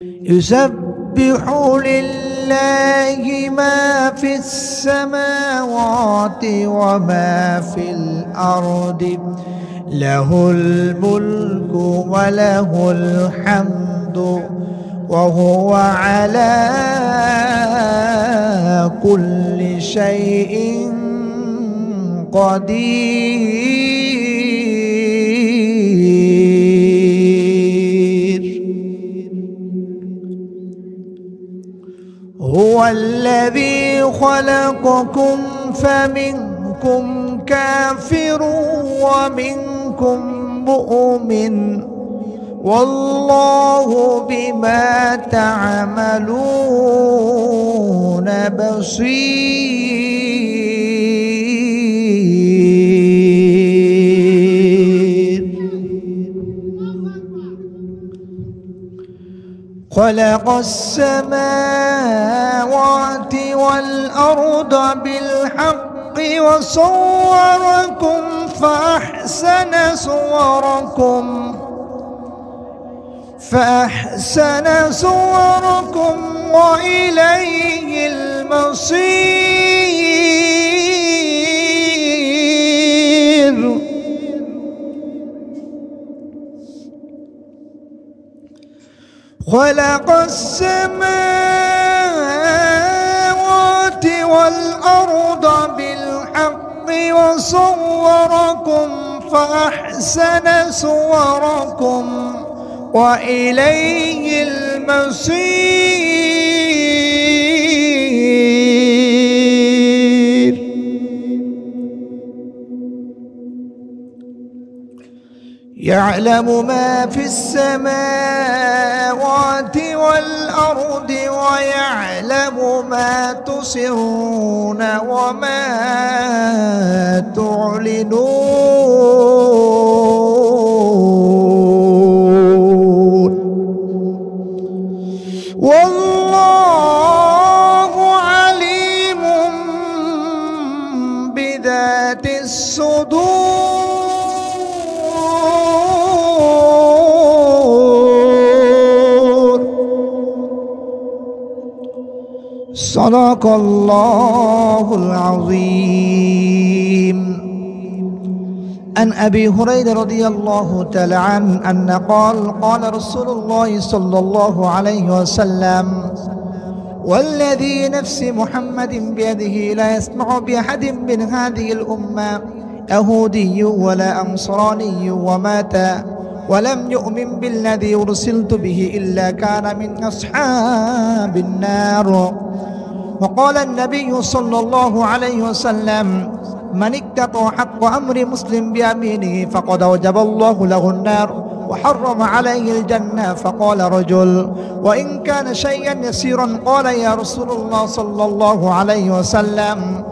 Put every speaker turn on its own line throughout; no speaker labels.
يسبح لله ما في السماوات وما في الأرض له الملك وله الحمد وهو على كل شيء قدير. هو الذي خلقكم فمنكم كافر ومنكم مؤمن والله بما تعملون بصير. خلق السماوات والأرض بالحق وصوركم فأحسن صوركم وإليه المصير. خلق السماوات والأرض بالحق وصوركم فأحسن صوركم وإليه المصير. يعلم ما في السماوات والأرض ويعلم ما تسرون وما تعلنون والله عليم بذات الصدور. صدق الله العظيم. عن أبي هريرة رضي الله تعالى عنه أن قال رسول الله صلى الله عليه وسلم والذي نفس محمد بيده لا يسمع بأحد من هذه الأمة يهودي ولا أنصراني ومات ولم يؤمن بالذي أرسلت به إلا كان من أصحاب النار. وقال النبي صلى الله عليه وسلم من اقتطع حق أمر مسلم بيمينه فقد أوجب الله له النار وحرم عليه الجنة. فقال رجل وإن كان شيئا يسيرا قال يا رسول الله صلى الله عليه وسلم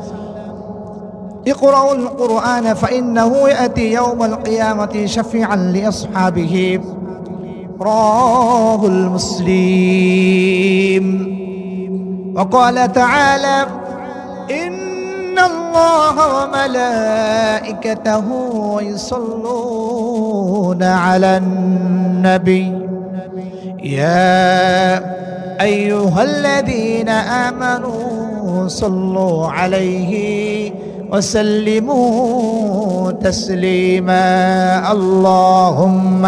اقرأوا القرآن فإنه يأتي يوم القيامة شفيعا لأصحابه. رواه المسلم. وقال تعالى إن الله وملائكته يصلون على النبي يا أيها الذين آمنوا صلوا عليه وسلموا تسليما. اللهم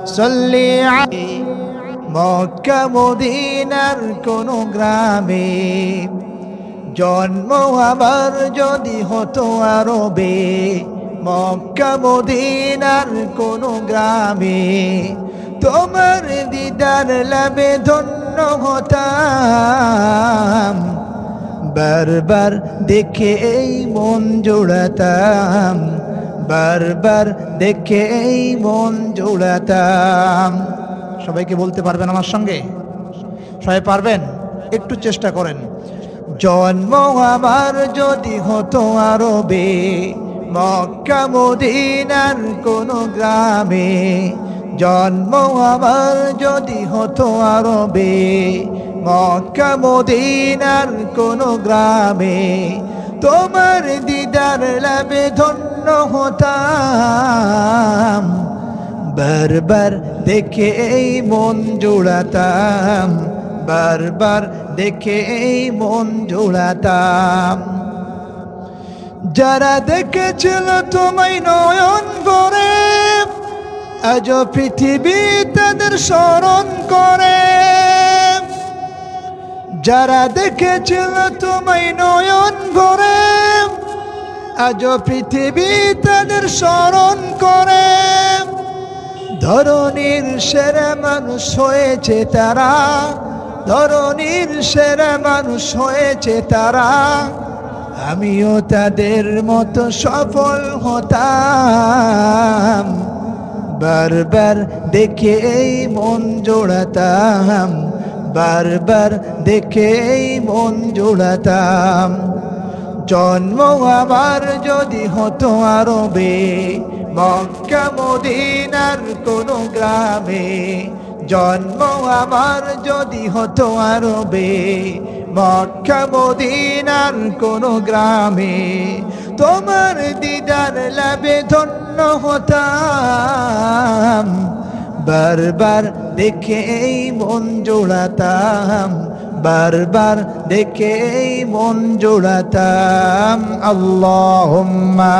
صل عليه মক্কা মদিনার কোন গ্রামে জন্ম আমার যদি হতো আরবে মক্কা মদিনার কোন গ্রামে তোমার দিদার লাভে ধন্য হতাম বারবার দেখে এই মন জোড়াতাম বারবার দেখে এই মন জোড়াতাম। সবাইকে বলতে পারবেন আমার সঙ্গে? সবাই পারবেন? একটু চেষ্টা করেন। জন্ম আমার যদি হতো আরবে মক্কা মদিনার কোন গ্রামে জন্ম আমার যদি হতো আরবে মক্কা মদিনার কোন গ্রামে তোমার দিদার লাভে ধন্য হতাম বারবার দেখে এই মন জোড়াতাম, বারবার দেখে এই মন জোড়াতাম। যারা দেখেছিল তোমায় নয়ন ভরে, আজও পৃথিবী তাদের স্মরণ করে। যারা দেখেছিল তোমায় নয়ন ভরে, আজও পৃথিবী তাদের স্মরণ করে। ধরনীর সেরা মানুষ হয়েছে তারা, ধরনীর সেরা মানুষ হয়েছে তারা। আমিও তাদের মতো সফল হতাম, বারবার দেখে এই মন জোড়াতাম, বারবার দেখে এই মন জোড়াতাম। জন্ম আমার যদি হতো আরবে, মক্কা মদিনার কোনো গ্রামে। জন্ম আমার যদি হতো আরবে, মক্কা মদিনার কোনো গ্রামে। তোমার দিদার লাভে ধন্য হতাম, বারবার দেখে এই মন জোড়াতাম, বারবার দেখে এই মন জোড়াতাম। আল্লাহুম্মা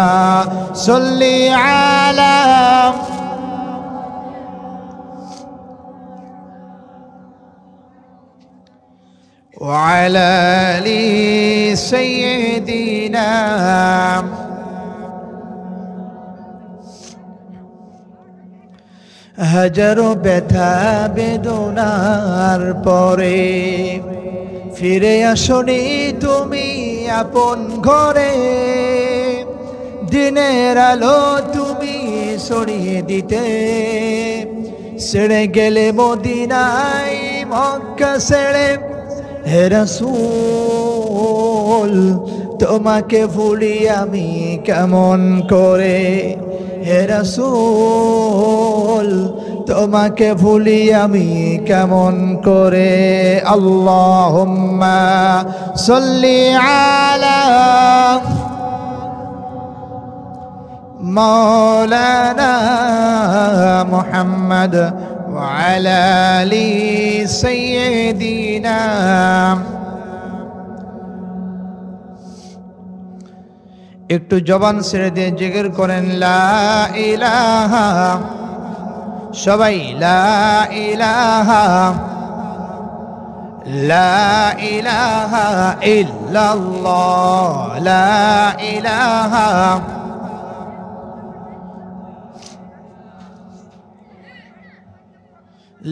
সাল্লি আলা وعلى آل سيدنا হাজারো ব্যথা বেদনার পরে ফিরে আসনি তুমি আপন ঘরে। দিনের আলো তুমি ছড়িয়ে দিতে, ছেড়ে গেলে মদিনায় মক্কা ছেড়ে। হে রাসূল তোমাকে ভুলি আমি কেমন করে, হে রাসূল তোমাকে ভুলি আমি কেমন করে। আল্লাহুম্মা সাল্লি আলা মাওলানা মুহাম্মদ ওয়া আলা আলি সাইয়্যিদিনা। একটু জবান ছেড়ে দিয়ে জিকির করেন লা ইলাহা, সবাই লা ইলাহা, লা ইলাহা ইল্লাল্লাহ, লা ইলাহা,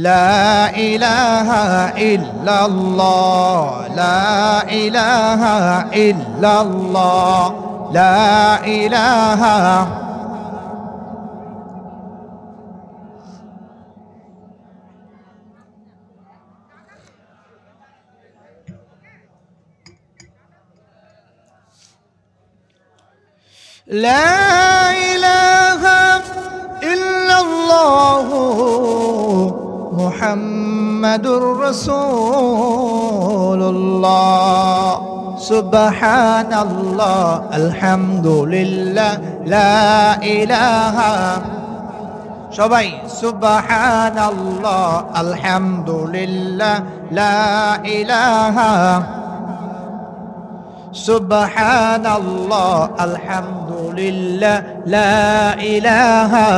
লা ইলাহা ইল্লাল্লাহ, লা ইলাহা ইল্লাল্লাহ, লা ইলাহা। লা ইলাহা ইল্লাল্লাহ মুহাম্মাদুর রাসূলুল্লাহ। সুবহানাল্লাহ আলহামদুলিল্লাহ লা ইলাহা, সবাই সুবহানাল্লাহ আলহামদুলিল্লাহ লা ইলাহা, সুবহানাল্লাহ আলহামদুলিল্লাহ লা ইলাহা।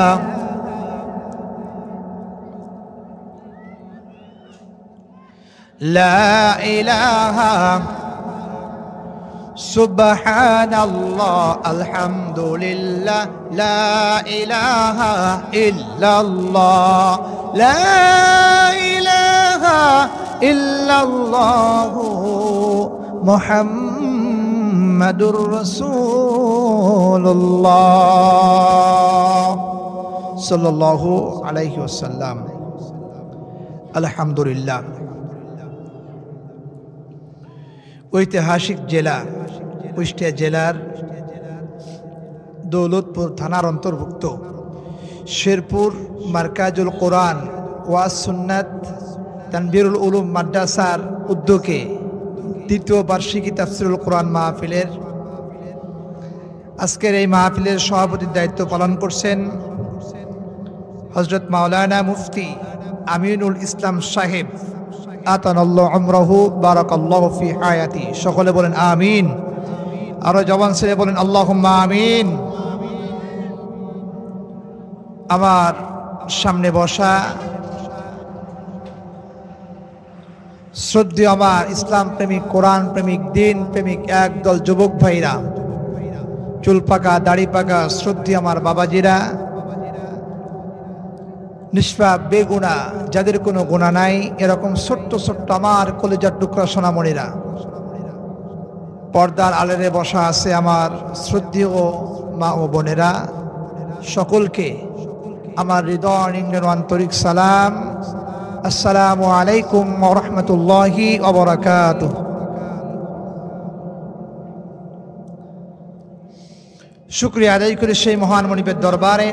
লা ইলাহা সুবহানাল্লাহ আলহামদুলিল্লাহ লা ইলাহা ইল্লাল্লাহ, লা ইলাহা ইল্লাল্লাহু মুহাম্মাদুর রাসূলুল্লাহ সাল্লাল্লাহু আলাইহি ওয়াসাল্লাম। আলহামদুলিল্লাহ। ঐতিহাসিক জেলা কুষ্টিয়া জেলার দৌলতপুর থানার অন্তর্ভুক্ত শেরপুর মার্কাজুল কোরআন ওয়াজ সুন্নাত তানবীরুল উলুম মাদ্রাসার উদ্যোগে দ্বিতীয় বার্ষিকী তাফসীরুল কোরআন মাহফিলের আজকের এই মাহফিলের সভাপতির দায়িত্ব পালন করছেন হযরত মাওলানা মুফতি আমিনুল ইসলাম সাহেব আতানাল্লাহু আমরাহু বারাকাল্লাহু ফি হায়াতি। সকলে বলেন আমিন। আরো জবান ছেড়ে বলেন আল্লাহুম্মা আমিন। আমার সামনে বসা শ্রদ্ধেয় আমার ইসলাম প্রেমিক, কোরআন প্রেমিক, দিন প্রেমিক একদল যুবক ভাইরা, চুল পাকা দাড়ি পাকা শ্রদ্ধেয় আমার বাবাজিরা, নিষ্পাপ বেগুনা যাদের কোনো গুনাহ নাই, এরকম ছোট্ট ছোট্ট আমার কলিজার টুকরা সোনামণিরা, পর্দার আড়ালে বসা আছে আমার শ্রদ্ধেয় মা ও বোনেরা, সকলকে আমার হৃদয় নিংড়ানো আন্তরিক সালাম। আসসালামু আলাইকুম ওয়া রাহমাতুল্লাহি ওয়া বারাকাতুহু। শুকরিয়া আদায় করি সেই মহান মনিবের দরবারে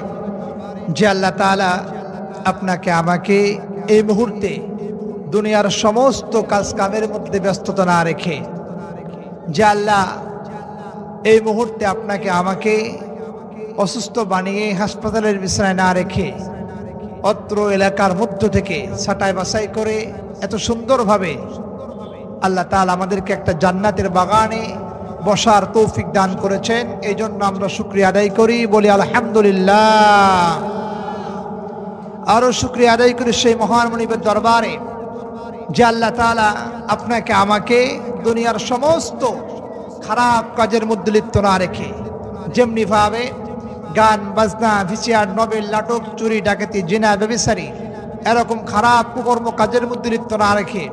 যে আল্লাহ তাআলা আপনাকে আমাকে এই মুহূর্তে দুনিয়ার সমস্ত কাজ কামের মধ্যে ব্যস্ততা না রেখে, যে আল্লাহ এই মুহূর্তে আপনাকে আমাকে অসুস্থ বানিয়ে হাসপাতালের বিছানায় না রেখে অত্র এলাকার মধ্য থেকে ছাঁটাই বাছাই করে এত সুন্দরভাবে আল্লাহ তাআলা আমাদেরকে একটা জান্নাতের বাগানে বসার তৌফিক দান করেছেন। এই জন্য আমরা শুকরিয়া আদায় করি, বলি আলহামদুলিল্লাহ। আরো শুকরিয়া আদায় করি সেই মহান মনিবের দরবারে যে আল্লাহ তাআলা আপনাকে আমাকে দুনিয়ার সমস্ত খারাপ কাজের মধ্যে লিপ্ত না রেখে, যেমনি ভাবে গান বাজনা ভিসিআর নভেল নাটক চুরি ডাকাতি জিনা ব্যভিচারী এরকম খারাপ কুকর্ম কাজের মধ্যে লিপ্ত না রেখে,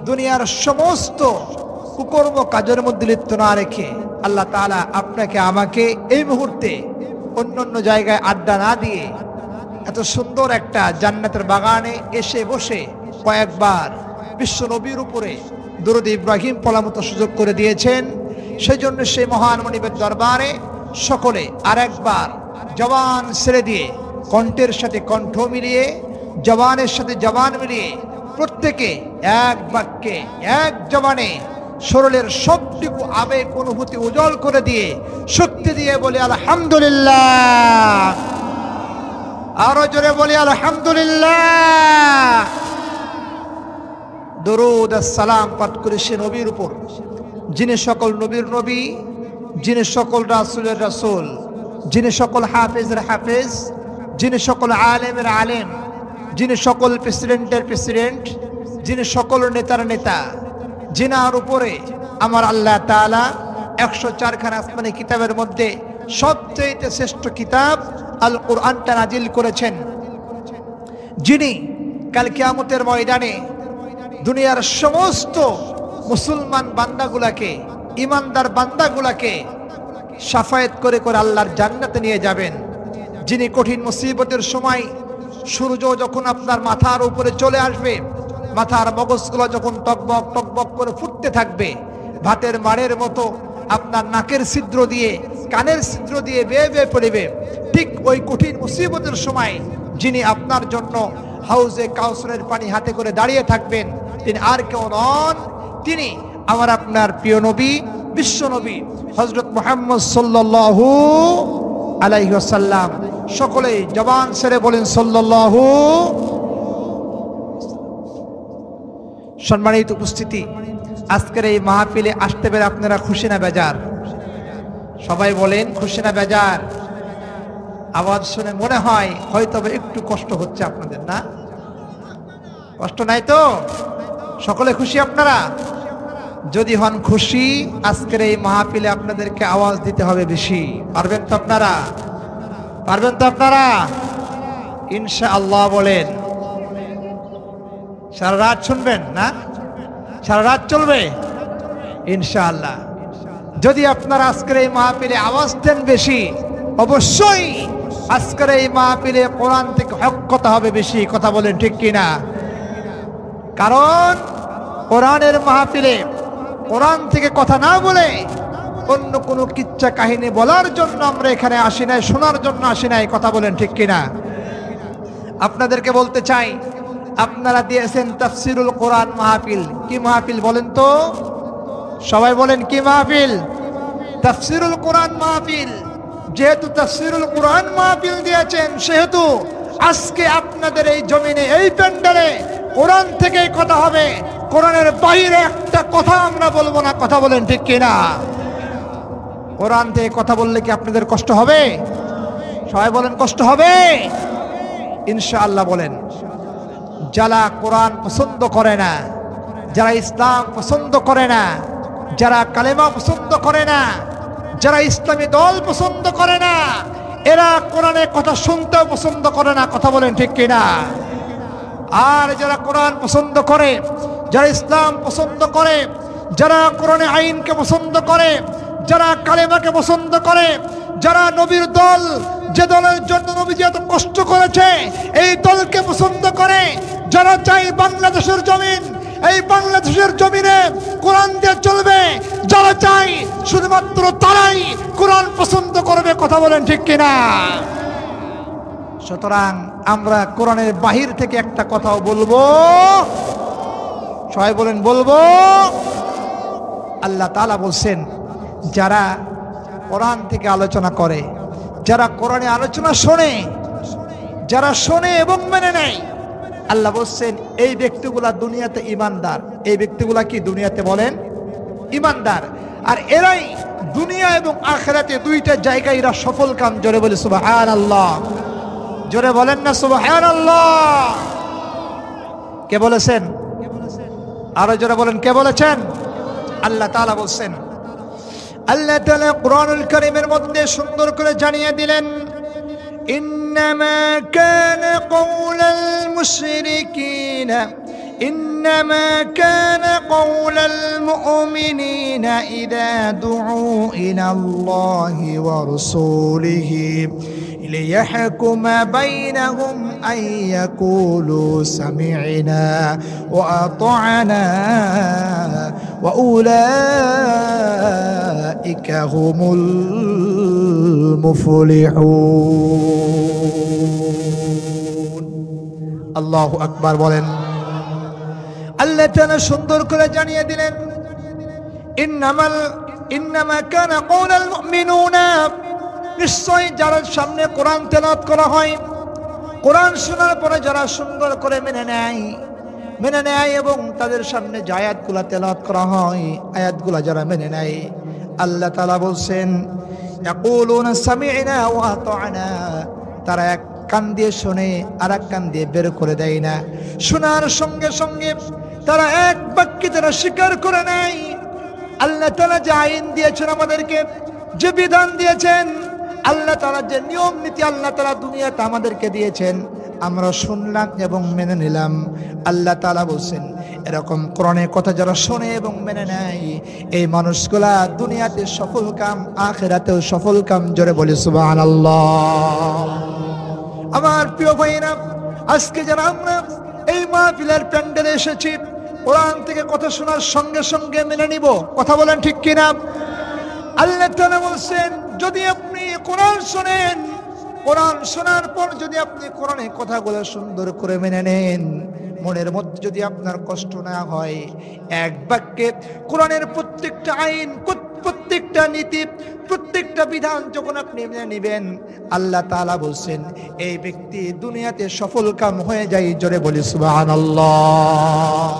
দুনিয়ার সমস্ত কুকর্ম কাজের মধ্যে লিপ্ত না রেখে আল্লাহ তাআলা আপনাকে আমাকে এই মুহূর্তে অন্য অন্য জায়গায় আড্ডা না দিয়ে এত সুন্দর একটা জান্নাতের বাগানে এসে বসে কয়েকবার বিশ্ব নবীর উপরে দরুদ ইব্রাহিম পড়ার মতো সুযোগ করে দিয়েছেন। সেই জন্য সেই মহান মনিবের দরবারে সকলে আরেকবার জবান ছেড়ে দিয়ে কণ্ঠের সাথে কণ্ঠ মিলিয়ে, জবানের সাথে জবান মিলিয়ে প্রত্যেকে এক বাক্যে এক জবানে শরীরের সবটুকু আবেগ অনুভূতি উজ্জ্বল করে দিয়ে শক্তি দিয়ে বলি আলহামদুলিল্লাহ। আরো জোরে বলি আলহামদুলিল্লাহ। দরুদ সালাম পাঠ করে সে নবীর উপর যিনি সকল নবীর নবী, যিনি সকল রাসূলের রাসূল, যিনি সকল হাফেজের হাফেজ, যিনি সকল আলেমের আলেম, যিনি সকল প্রেসিডেন্টের প্রেসিডেন্ট, যিনি সকল নেতার নেতা, যিনার উপরে আমার আল্লাহ তাআলা 104 খানা আসমানি কিতাবের মধ্যে সবচেয়ে শ্রেষ্ঠ কিতাব আল কোরআনটা নাজিল করেছেন, যিনি কাল কিয়ামতের ময়দানে দুনিয়ার সমস্ত মুসলমান বান্দাগুলাকে, ইমানদার বান্দাগুলাকে শাফায়াত করে করে আল্লাহর জান্নাতে নিয়ে যাবেন, যিনি কঠিন মুসিবতের সময় সূর্য যখন আপনার মাথার উপরে চলে আসবে, মাথার মগজগুলো যখন টকবক টকবক করে ফুটতে থাকবে, ভাতের মাড়ের মতো আপনার নাকের ছিদ্র দিয়ে কানের ছিদ্র দিয়ে বেয়ে বেয়ে পড়বে, ঠিক ওই কঠিন মুসিবতের সময় যিনি আপনার জন্য হাউজে কাউসারের পানি হাতে করে দাঁড়িয়ে থাকবেন, তিনি আর কেউ নন, তিনি আমার আপনার প্রিয় নবী, বিশ্ব নবী হযরত মুহাম্মদ সাল্লাল্লাহু আলাইহি ওয়াসাল্লাম। সকলেই জবান ছেড়ে বলেন সাল্লাল্লাহু। সম্মানিত উপস্থিতি, আজকের এই মাহফিলে আসতে পেরে আপনারা খুশি না বেজার? সবাই বলেন খুশি না বেজার? আওয়াজ শুনে মনে হয় হয়তো একটু কষ্ট হচ্ছে আপনাদের, না? কষ্ট নাই তো? সকলে খুশি আপনারা? যদি হন খুশি, আজকের এই মাহফিলে আপনাদেরকে আওয়াজ দিতে হবে বেশি। পারবেন তো আপনারা? পারবেন তো আপনারা? ইনশাআল্লাহ বলেন। সারা রাত শুনবেন না? সারা রাত চলবে ইনশাআল্লাহ। যদি আপনারা আজকের এই মাহফিলে আওয়াজ দেন বেশি, অবশ্যই আজকের এই মাহফিলে কোরআন থেকে হক কথা হবে বেশি। কথা বলেন ঠিক কিনা? কারণ কোরআনের মাহফিলে কোরআন থেকে কথা না বলে অন্য কোনো কিচ্ছা কাহিনী বলার জন্য আমরা এখানে আসি নাই, শোনার জন্য আসি নাই। কথা বলেন ঠিক কিনা? আপনাদেরকে বলতে চাই, আপনারা দিয়েছেন তাফসিরুল কোরআন মাহফিল। কি মাহফিল বলেন তো? সবাই বলেন কি মাহফিল? তাফসিরুল কোরআন মাহফিল। যেহেতু তাফসিরুল কোরআন মাহফিল দিয়েছেন, সেহেতু আজকে আপনাদের এই জমিনে, এই প্যান্ডেলে কোরআন থেকে কথা হবে, কোরআনের বাইরে একটা কথা আমরা বলবো না। কথা বলেন ঠিক কিনা? কোরআন থেকে কথা বললে কি আপনাদের কষ্ট হবে? সবাই বলেন কষ্ট হবে? ইনশাআল্লাহ বলেন। যারা কোরআন পছন্দ করে না, যারা ইসলাম পছন্দ করে না, যারা কালেমা পছন্দ করে না, যারা ইসলামী দল পছন্দ করে না, এরা কোরআনের কথা শুনতেও পছন্দ করে না। কথা বলেন ঠিক কিনা? আর যারা কোরআন পছন্দ করে, যারা ইসলাম পছন্দ করে, যারা কোরআনের আইনকে পছন্দ করে, যারা কালেমাকে পছন্দ করে, যারা নবীর দল, যে দলের জন্য নবীজি এত কষ্ট করেছে, এই দলকে পছন্দ করে, যারা চাই বাংলাদেশের জমিন, এই বাংলাদেশের জমিনে কোরআন দিয়ে চলবে, যারা চাই শুধুমাত্র তারাই কোরআন পছন্দ করবে। কথা বলেন ঠিক কিনা? সুতরাং আমরা কোরআনের বাহির থেকে একটা কথাও বলবো। সবাই বলেন বলবো। আল্লাহ তাআলা বলছেন, যারা কোরআন থেকে আলোচনা করে, যারা কোরআনে আলোচনা শোনে, যারা শোনে এবং মেনে নেয়, আল্লাহ বলছেন এই ব্যক্তিগুলা দুনিয়াতে ইমানদার। এই ব্যক্তিগুলা কি দুনিয়াতে বলেন ইমানদার, আর এরাই দুনিয়া এবং আখিরাতে দুইটা জায়গায় এরা সফল কাম। জোরে বলে সুবহানাল্লাহ। জোরে বলেন না সুবহানাল্লাহ। কে বলেছেন? আরো জোরে বলেন, কে বলেছেন? আল্লাহ তাআলা বলছেন। আল্লাহ তাআলা কোরআনুল কারীমের মধ্যে সুন্দর করে জানিয়ে দিলেন, ইন্নামা কানা কওলাল মুশরিকিনা إنما كان قول المؤمنين إذا دعوا إلى الله ورسوله ليحكم بينهم أن يقولوا سمعنا وأطعنا وأولئك هم المفلحون الله أكبر বলেন। আল্লাহ তাআলা সুন্দর করে জানিয়ে দিলেন, ইন্নামা কানা কওলাল মুমিনুনা, নিশ্চয় যারা সামনে কোরআন তেলাওয়াত করা হয়, কোরআন শোনার পরে যারা সুন্দর করে মেনে নেয় এবং তাদের সামনে যে আয়াতগুলো তেলাওয়াত করা হয়, আয়াতগুলো যারা মেনে নেয়, আল্লাহ তাআলা বলছেন ইয়াকুলুনা সামি'না ওয়া আতা'না, তারা এক কান দিয়ে শোনে আর এক কান দিয়ে বের করে দেয় না। শোনার সঙ্গে সঙ্গে তারা এক বাক্যে তারা স্বীকার করে নেয়। আল্লাহ তাআলা যে আইন দিয়েছেন আমাদেরকে, যে বিধান দিয়েছেন, আল্লাহ তাআলা যে নিয়ম নীতি আল্লাহ তাআলা দুনিয়াতে আমাদেরকে দিয়েছেন, আমরা শুনলাম এবং মেনে নিলাম। আল্লাহ তাআলা বলছেন এরকম কোরআনের কথা যারা শোনে এবং মেনে নেয়, এই মানুষগুলা দুনিয়াতে সফল কাম, আখিরাতেও সফল কাম। জোরে বলি সুবহানাল্লাহ। আমার প্রিয় ভাইরা, আজকে যারা আমরা এই মাহফিলের প্যান্ডেলে এসেছি, কোরআন থেকে কথা শোনার সঙ্গে সঙ্গে মেনে নিব। কথা বলেন ঠিক কিনা? আল্লাহ তাআলা বলছেন, যদি আপনি কোরআন শোনেন, কোরআন শোনার পর যদি আপনি কোরআনের কথাগুলো সুন্দর করে মেনে নেন, মনের মধ্যে যদি আপনার কষ্ট না হয়, এক বাক্যে কোরআনের প্রত্যেকটা আইন, প্রত্যেকটা নীতি, প্রত্যেকটা বিধান যখন আপনি মেনে নেবেন, আল্লাহ তাআলা বলছেন এই ব্যক্তি দুনিয়াতে সফল কাম হয়ে যায়। জোরে বলি সুবহানাল্লাহ।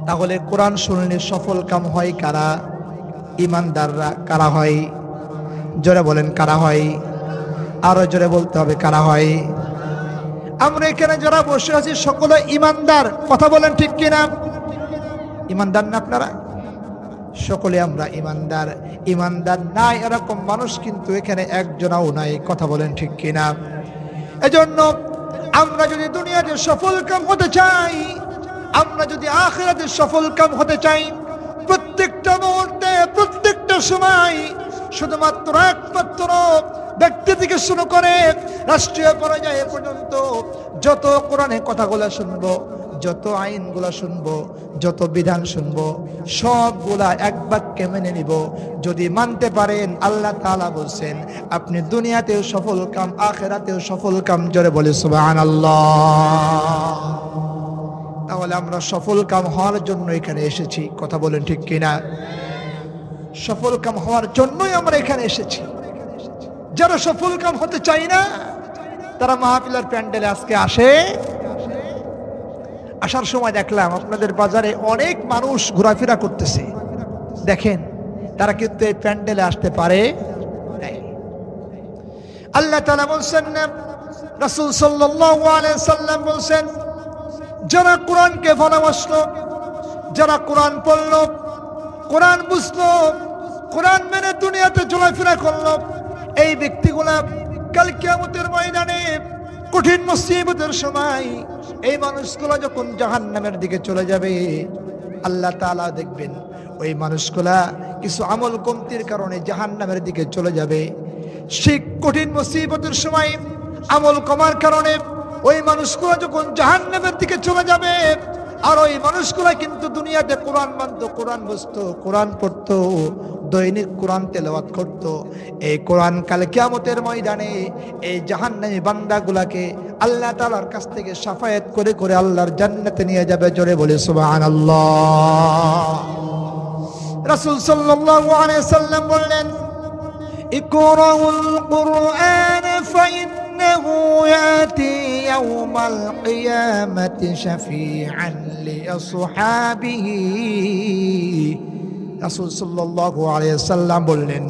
তাহলে কোরআন শুনলে সফল কাম হয় কারা? ইমানদাররা। কারা হয়? জোরে বলেন কারা হয়? আরো জোরে বলতে হবে কারা হয়? আমরা এখানে যারা বসে আছি সকলে ইমানদার। কথা বলেন ঠিক কিনা? ইমানদার না আপনারা? সকলে আমরা ইমানদার। ইমানদার নাই এরকম মানুষ কিন্তু এখানে একজনও নাই। কথা বলেন ঠিক কিনা? এজন্য আমরা যদি দুনিয়াতে সফল কাম হতে চাই, আমরা যদি আখিরাতে সফল কাম হতে চাই, প্রত্যেকটা মুহূর্তে, প্রত্যেকটা সময় শুধুমাত্র একমাত্র ব্যক্তি থেকে শুরু করে রাষ্ট্রীয় পর্যায়ে পর্যন্ত যত কোরআনের কথাগুলো শুনবো, যত আইনগুলো শুনবো, যত বিধান শুনবো, সবগুলা এক বাক্যে মেনে নিব। যদি মানতে পারেন, আল্লাহ তাআলা বলছেন আপনি দুনিয়াতেও সফল কাম, আখিরাতেও সফল কাম। জোরে বলে সুবহানাল্লাহ। তাহলে আমরা সফল কাম হওয়ার জন্য এখানে এসেছি। কথা বলেন ঠিক কিনা? সফল কাম হওয়ার জন্যই আমরা এখানে এসেছি। যারা সফল কাম হতে চাই না, তারা মাহফিলের প্যান্ডেলে আজকে আসে। আসার সময় দেখলাম আপনাদের বাজারে অনেক মানুষ ঘোরাফেরা করতেছে, দেখেন তারা কিন্তু এই প্যান্ডেলে আসতে পারে নাই। আল্লাহ তাআলা বলছেন, রাসূল সাল্লাল্লাহু আলাইহি সাল্লাম বলছেন, যারা কোরআনকে ভালোবাসলো, যারা কোরআন পড়লো, কোরআন বুঝলো, কোরআন মেনে দুনিয়াতে চলাফেরা করলো, এই ব্যক্তিগুলা কাল কিয়ামতের ময়দানে কঠিন মুসিবতের সময় এই মানুষগুলা যখন জাহান্নামের দিকে চলে যাবে, আল্লাহ তাআলা দেখবেন ওই মানুষগুলা কিছু আমল কমতির কারণে জাহান্নামের দিকে চলে যাবে। সেই কঠিন মুসিবতের সময় আমল কমার কারণে ওই মানুষগুলা যখন জাহান্নামের দিকে চলে যাবে, আর ওই মানুষগুলা কিন্তু দুনিয়াতে কোরআন মানতো, কোরআন বুঝতো, কোরআন পড়তো, দৈনিক কোরআন তেলাওয়াত করতো, এই কোরআন কাল কিয়ামতের ময়দানে এই জাহান্নামী বান্দাগুলাকে আল্লাহ তাআলার কাছ থেকে শাফায়াত করে করে আল্লাহর জান্নাতে নিয়ে যাবে। জোরে বলে সুবহানাল্লাহ। রাসূল সাল্লাল্লাহু আলাইহি সাল্লাম বললেন, ইকরাউল কুরআন ফাইন্নাহু ইয়াতি ইয়াউমাল কিয়ামাতি শাফিআন লিআসহাবিহি। রাসূল সাল্লাল্লাহু আলাইহি সাল্লাম বললেন,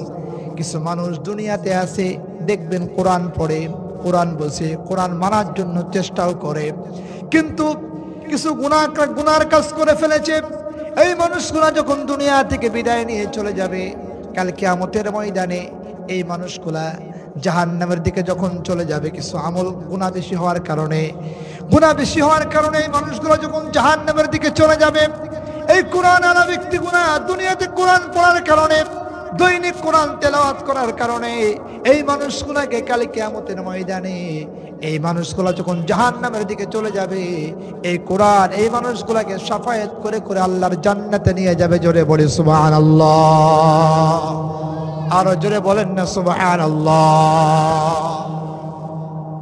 কিছু মানুষ দুনিয়াতে আছে, দেখবেন কোরআন পড়ে, কোরআন বোঝে, কোরআন মানার জন্য চেষ্টাও করে, কিন্তু কিছু গুনার কাজ করে ফেলেছে। এই মানুষগুলা যখন দুনিয়া থেকে বিদায় নিয়ে চলে যাবে, কাল কিয়ামতের ময়দানে এই মানুষগুলা জাহান্নামের দিকে যখন চলে যাবে, কিছু আমল গুনাহ বেশি হওয়ার কারণে এই মানুষগুলা যখন জাহান্নামের দিকে চলে যাবে, এই কোরআন আলা ব্যক্তিগুলা দুনিয়াতে কোরআন পড়ার কারণে, দৈনিক কোরআন তেলাওয়াত করার কারণে এই মানুষগুলাকে কাল কিয়ামতের ময়দানে এই মানুষগুলা যখন জাহান্নামের দিকে চলে যাবে, এই কোরআন এই মানুষগুলাকে শাফায়াত করে করে আল্লাহর জান্নাতে নিয়ে যাবে। জোরে বলে সুবহানাল্লাহ। আরো জোরে বলেন না সুবহানাল্লাহ।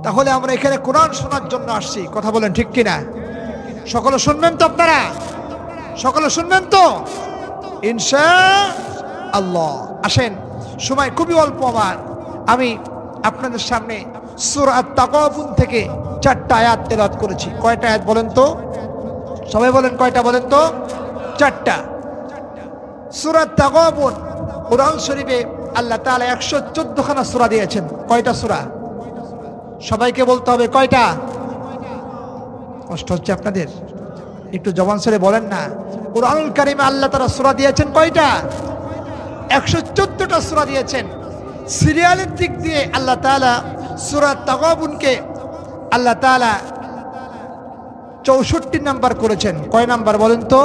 তাহলে আমরা এখানে কোরআন শোনার জন্য আসছি, কথা বলেন ঠিক কিনা? সকলে শুনবেন তো? আপনারা সকলে শুনবেন তো ইনশাআল্লাহ? আসেন, সময় খুবই অল্প আমার, আমি আপনাদের সামনে সূরা আত-তাগাবুন থেকে 4টা আয়াত তেলাওয়াত করেছি। কয়টা আয়াত বলেন তো? সবাই বলেন কয়টা বলেন তো? 4টা। সূরা আত-তাগাবুন কোরআন শরীফে আল্লাহ তাআলা 114 খানা সূরা দিয়েছেন। কয়টা সূরা? সবাইকে বলতে হবে কয়টা? কষ্ট হচ্ছে আপনাদের? একটু জবান ছেড়ে বলেন না। কুরআনুল কারীমে আল্লাহ তাআলা সূরা দিয়েছেন কয়টা? 114টা সূরা দিয়েছেন। সিরিয়ালের দিক দিয়ে আল্লাহ তাআলা সূরা তাগাবুনকে আল্লাহ তাআলা 64 নাম্বার করেছেন। কয় নাম্বার বলেন তো?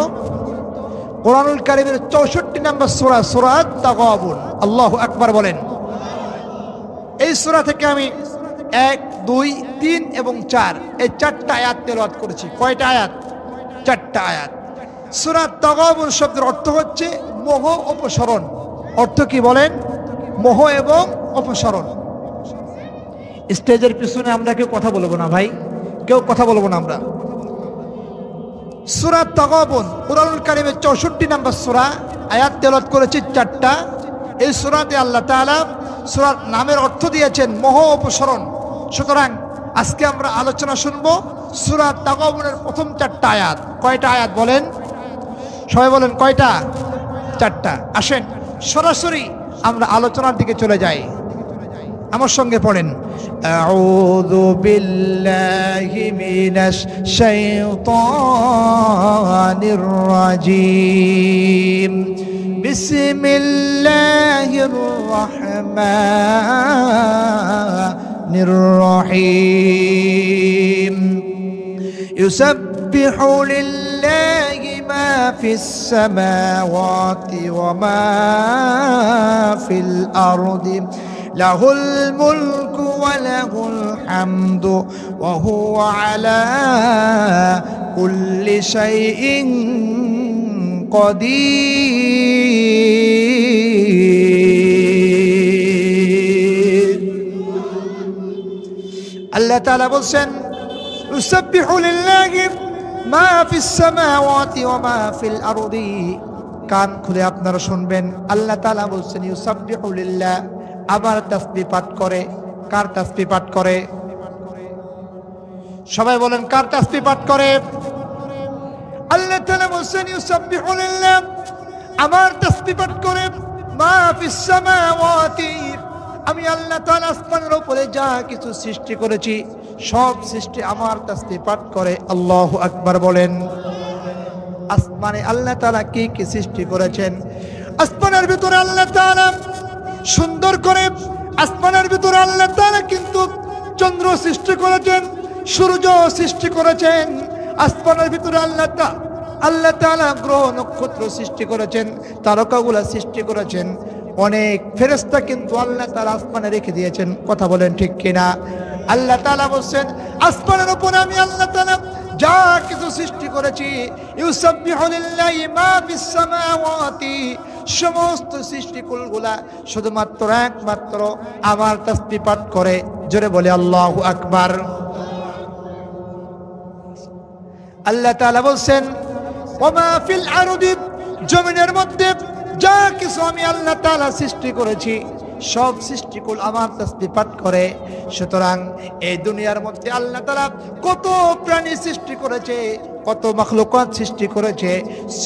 কুরআনুল কারীমের 64 নাম্বার সূরা, সূরা তাগাবুন। আল্লাহু আকবার বলেন। এই সূরা থেকে আমি 1, 2, 3 এবং 4 এই 4টা আয়াত তেলাওয়াত করেছি। কয়টা আয়াত? 4টা আয়াত। সূরা তাগাবুন শব্দের অর্থ হচ্ছে মোহ অপসরণ। অর্থ কি বলেন? মোহ এবং অপসরণ। স্টেজের পিছনে আমরা কেউ কথা বলবো না ভাই, কেউ কথা বলবো না আমরা। সূরা তাগাবুন কুরআনুল কারীমের 64 নাম্বার সূরা, আয়াত তেলাওয়াত করেছি 4টা। এই সূরাতে আল্লাহ তাআলা সূরার নামের অর্থ দিয়েছেন মোহ অপসরণ। সুতরাং আজকে আমরা আলোচনা শুনবো সূরা তাগাবুনের প্রথম 4টা আয়াত। কয়টা আয়াত বলেন? সবাই বলেন কয়টা? 4টা। আসেন সরাসরি আমরা আলোচনার দিকে চলে যাই। আমার সঙ্গে পড়েন, আউযু বিল্লাহি মিনাশ শাইতানির রাজীম, বিসমিল্লাহির রাহমানির রহিম। ইউসাব্বিহু লিল্লাহি মা ফিস সামাওয়াতি ওয়া মা ফিল আরদি, লাহুল মুলকু ওয়া লাহুল হামদু ওয়া হুয়া আলা কুল্লি শাইইন কাদির। আল্লাহ তাআলা বলছেন, ইউসাব্বিহু লিল্লাহি মা ফিস সামাওয়াতি ওয়া মা ফিল আরদি। কান খুলে আপনারা শুনবেন। আল্লাহ তাআলা বলছেন ইউসাব্বিহু লিল্লাহ, আবার তাসবিহ পাঠ করে। কার তাসবিহ পাঠ করে? সবাই বলেন কার তাসবিহ পাঠ করে? আল্লাহ তাআলা বলেন ইউসাব্বিহু লিল্লাহ, আমার তাসবিহ পাঠ করে। মা ফিস সামাওয়াতি, আমি আল্লাহ তাআলা আসমানের উপরে যা কিছু সৃষ্টি করেছি সব সৃষ্টি আমার তাসবিহ পাঠ করে। আল্লাহু আকবার বলেন। আসমানে আল্লাহ তাআলা কি কি সৃষ্টি করেছেন? আসমানের ভিতরে আল্লাহ তাআলা সুন্দর করে, আসমানের ভিতরে আল্লাহ তাআলা কিন্তু চন্দ্র সৃষ্টি করেছেন, সূর্য সৃষ্টি করেছেন। আসমানের ভিতরে আল্লাহ তাআলা গ্রহ নক্ষত্র সৃষ্টি করেছেন, তারকাগুলা সৃষ্টি করেছেন। অনেক ফেরেশতা কিন্তু আল্লাহ তাআলা আসমানে রেখে দিয়েছেন। কথা বলেন ঠিক কিনা? আল্লাহ তাআলা বলেন আসমানের উপরে আমি আল্লাহ তাআলা যা কিছু সৃষ্টি করেছি, ইউসাব্বিহু লিল্লাহি মা ফিস সামাওয়াতি, সমস্ত সৃষ্টিকুলগুলা শুধুমাত্র একমাত্র আমার তাসবিহ পাঠ করে। জোরে বলে আল্লাহু আকবার। আল্লাহ তাআলা বলেন ওমা ফিল আরদি, জমিনের মধ্যে যা কিছু আমি আল্লাহ তাআলা সৃষ্টি করেছি সব সৃষ্টিকুল আমার তাসবিহ পাঠ করে। সুতরাং এই দুনিয়ার মধ্যে আল্লাহ তাআলা কত প্রাণী সৃষ্টি করেছে, কত মাখলুকাত সৃষ্টি করেছে,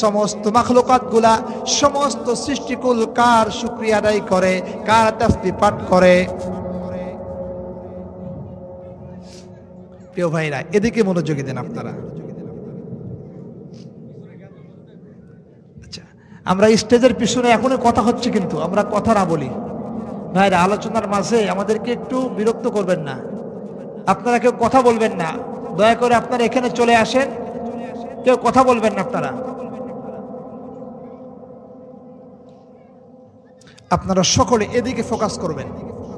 সমস্ত মাখলুকাতগুলা, সমস্ত সৃষ্টিকুল কার শুকরিয়া আদায় করে, কার তাসবিহ পাঠ করে? প্রিয় ভাইরা, এদিকে মনোযোগী দেন আপনারা। আচ্ছা, আমরা স্টেজের পিছনে এখনো কথা হচ্ছে, কিন্তু আমরা কথা না বলি। ভাইরা, আলোচনার মাঝে আমাদেরকে একটু বিরক্ত করবেন না, আপনারা কেউ কথা বলবেন না, দয়া করে আপনারা এখানে চলে আসেন, কেউ কথা বলবেন না। আপনারা সকলে এদিকে ফোকাস করবেন,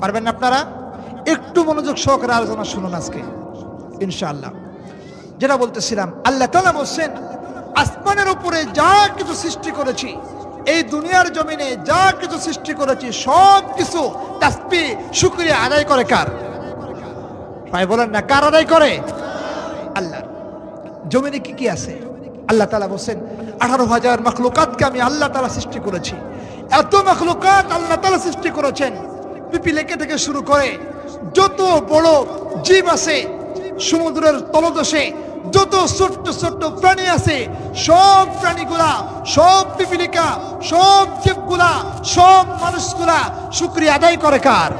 পারবেন না? আপনারা একটু মনোযোগ সহকারে আলোচনা শুনুন আজকে ইনশাআল্লাহ। যেটা বলতেছিলাম, আল্লাহ তাআলা বলেন আসমানের উপরে যা কিছু সৃষ্টি করেছি, এই দুনিয়ার জমিনে যা কিছু সৃষ্টি করেছি সব কিছু তাসবিহ শুকরিয়া আদায় করে কার? ভাই বলেন না, কার আদায় করে? আল্লাহ। জমিনে কি কি আছে? আল্লাহ তাআলা বলেন 18,000 মাখলুকাতকে আমি আল্লাহ তাআলা সৃষ্টি করেছি। এত মাখলুকাত আল্লাহ তাআলা সৃষ্টি করেছেন, পিপিলিকা থেকে শুরু করে যত বড় জীব আছে, সমুদ্রের তলদেশে যত ছোট্ট ছোট্ট প্রাণী আছে, সব প্রাণীগুলা, সব পিপিলিকা, সব জীবগুলা, সব মানুষগুলা শুকরিয়া আদায় করে কার?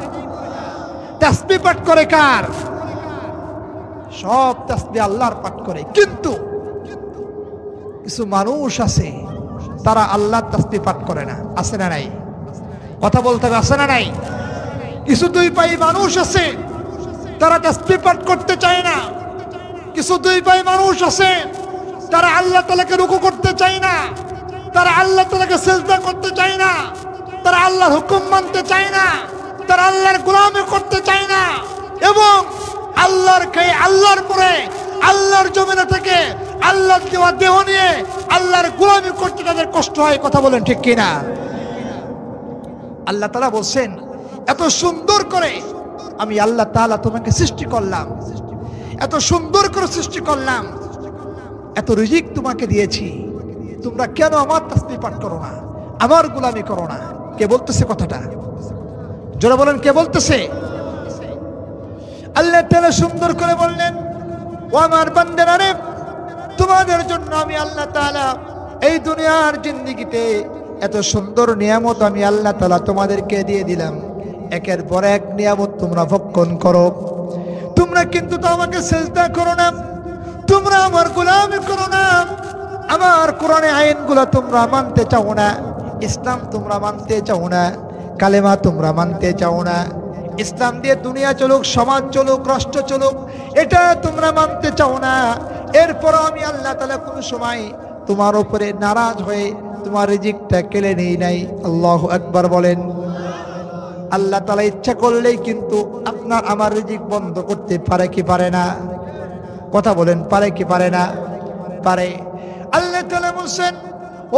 তাসবিহ পাঠ করে কার? সব তাসবিহ আল্লাহর পাঠ করে। কিন্তু কিছু মানুষ আছে তারা আল্লাহর তাসবিহ পাঠ করে না। আছে না নাই? কথা বলতে হবে, আছে না নাই? কিছু দুই পাই মানুষ আছে তারা তাসবিহ পাঠ করতে চায় না। কিছু দুই পাই মানুষ আছে তারা আল্লাহ তাআলাকে রুকু করতে চায় না, তারা আল্লাহ তাআলাকে সিজদা করতে চায় না, তারা আল্লাহর হুকুম মানতে চায় না, তারা আল্লাহর গোলামি করতে চায় না, এবং আল্লাহর কে আল্লাহর পরে আল্লাহর জমিনে থেকে আল্লাহর দেওয়া দেহ নিয়ে আল্লাহর গোলামি করতে তাদের কষ্ট হয়। কথা বলেন ঠিক কিনা? আল্লাহ তাআলা বলছেন এত সুন্দর করে আমি আল্লাহ তাআলা তোমাকে সৃষ্টি করলাম, এত সুন্দর করে সৃষ্টি করলাম, এত রিজিক তোমাকে দিয়েছি, তোমরা কেন আমার তাসবিহ পাঠ করো না, আমার গোলামি করো না? কে বলতেছে কথাটা? জোরে বলেন, কে বলতেছে? আল্লাহ তাআলা সুন্দর করে বললেন ও আমার বান্দারা রে, তোমাদের জন্য আমি আল্লাহ তাআলা এই দুনিয়ার জিন্দেগিতে এত সুন্দর নিয়ামত আমি আল্লাহ তাআলা তোমাদেরকে দিয়ে দিলাম। একের পর এক নিয়ামত তোমরা ভক্ষণ করো, তোমরা কিন্তু তো আমাকে সিজদা করো না, তোমরা আমার গোলামি করো না, আমার কোরআনে আইনগুলো তোমরা মানতে চাও না, ইসলাম তোমরা মানতে চাও না, কালেমা তোমরা মানতে চাও না, ইসলাম দিয়ে দুনিয়া চলুক, সমাজ চলুক, রাষ্ট্র চলুক, এটা তোমরা মানতে চাও না। এরপর আমি আল্লাহ তাআলা কোন সময় তোমার উপরে নারাজ হয়ে তোমার রিজিকটা কেড়ে নেই নাই। আল্লাহু আকবার বলেন। আল্লাহ তাআলা ইচ্ছা করলেই কিন্তু আপনার আমার রিজিক বন্ধ করতে পারে কি পারে না? কথা বলেন, পারে কি পারে না? পারে। আল্লাহ তাআলা বলেন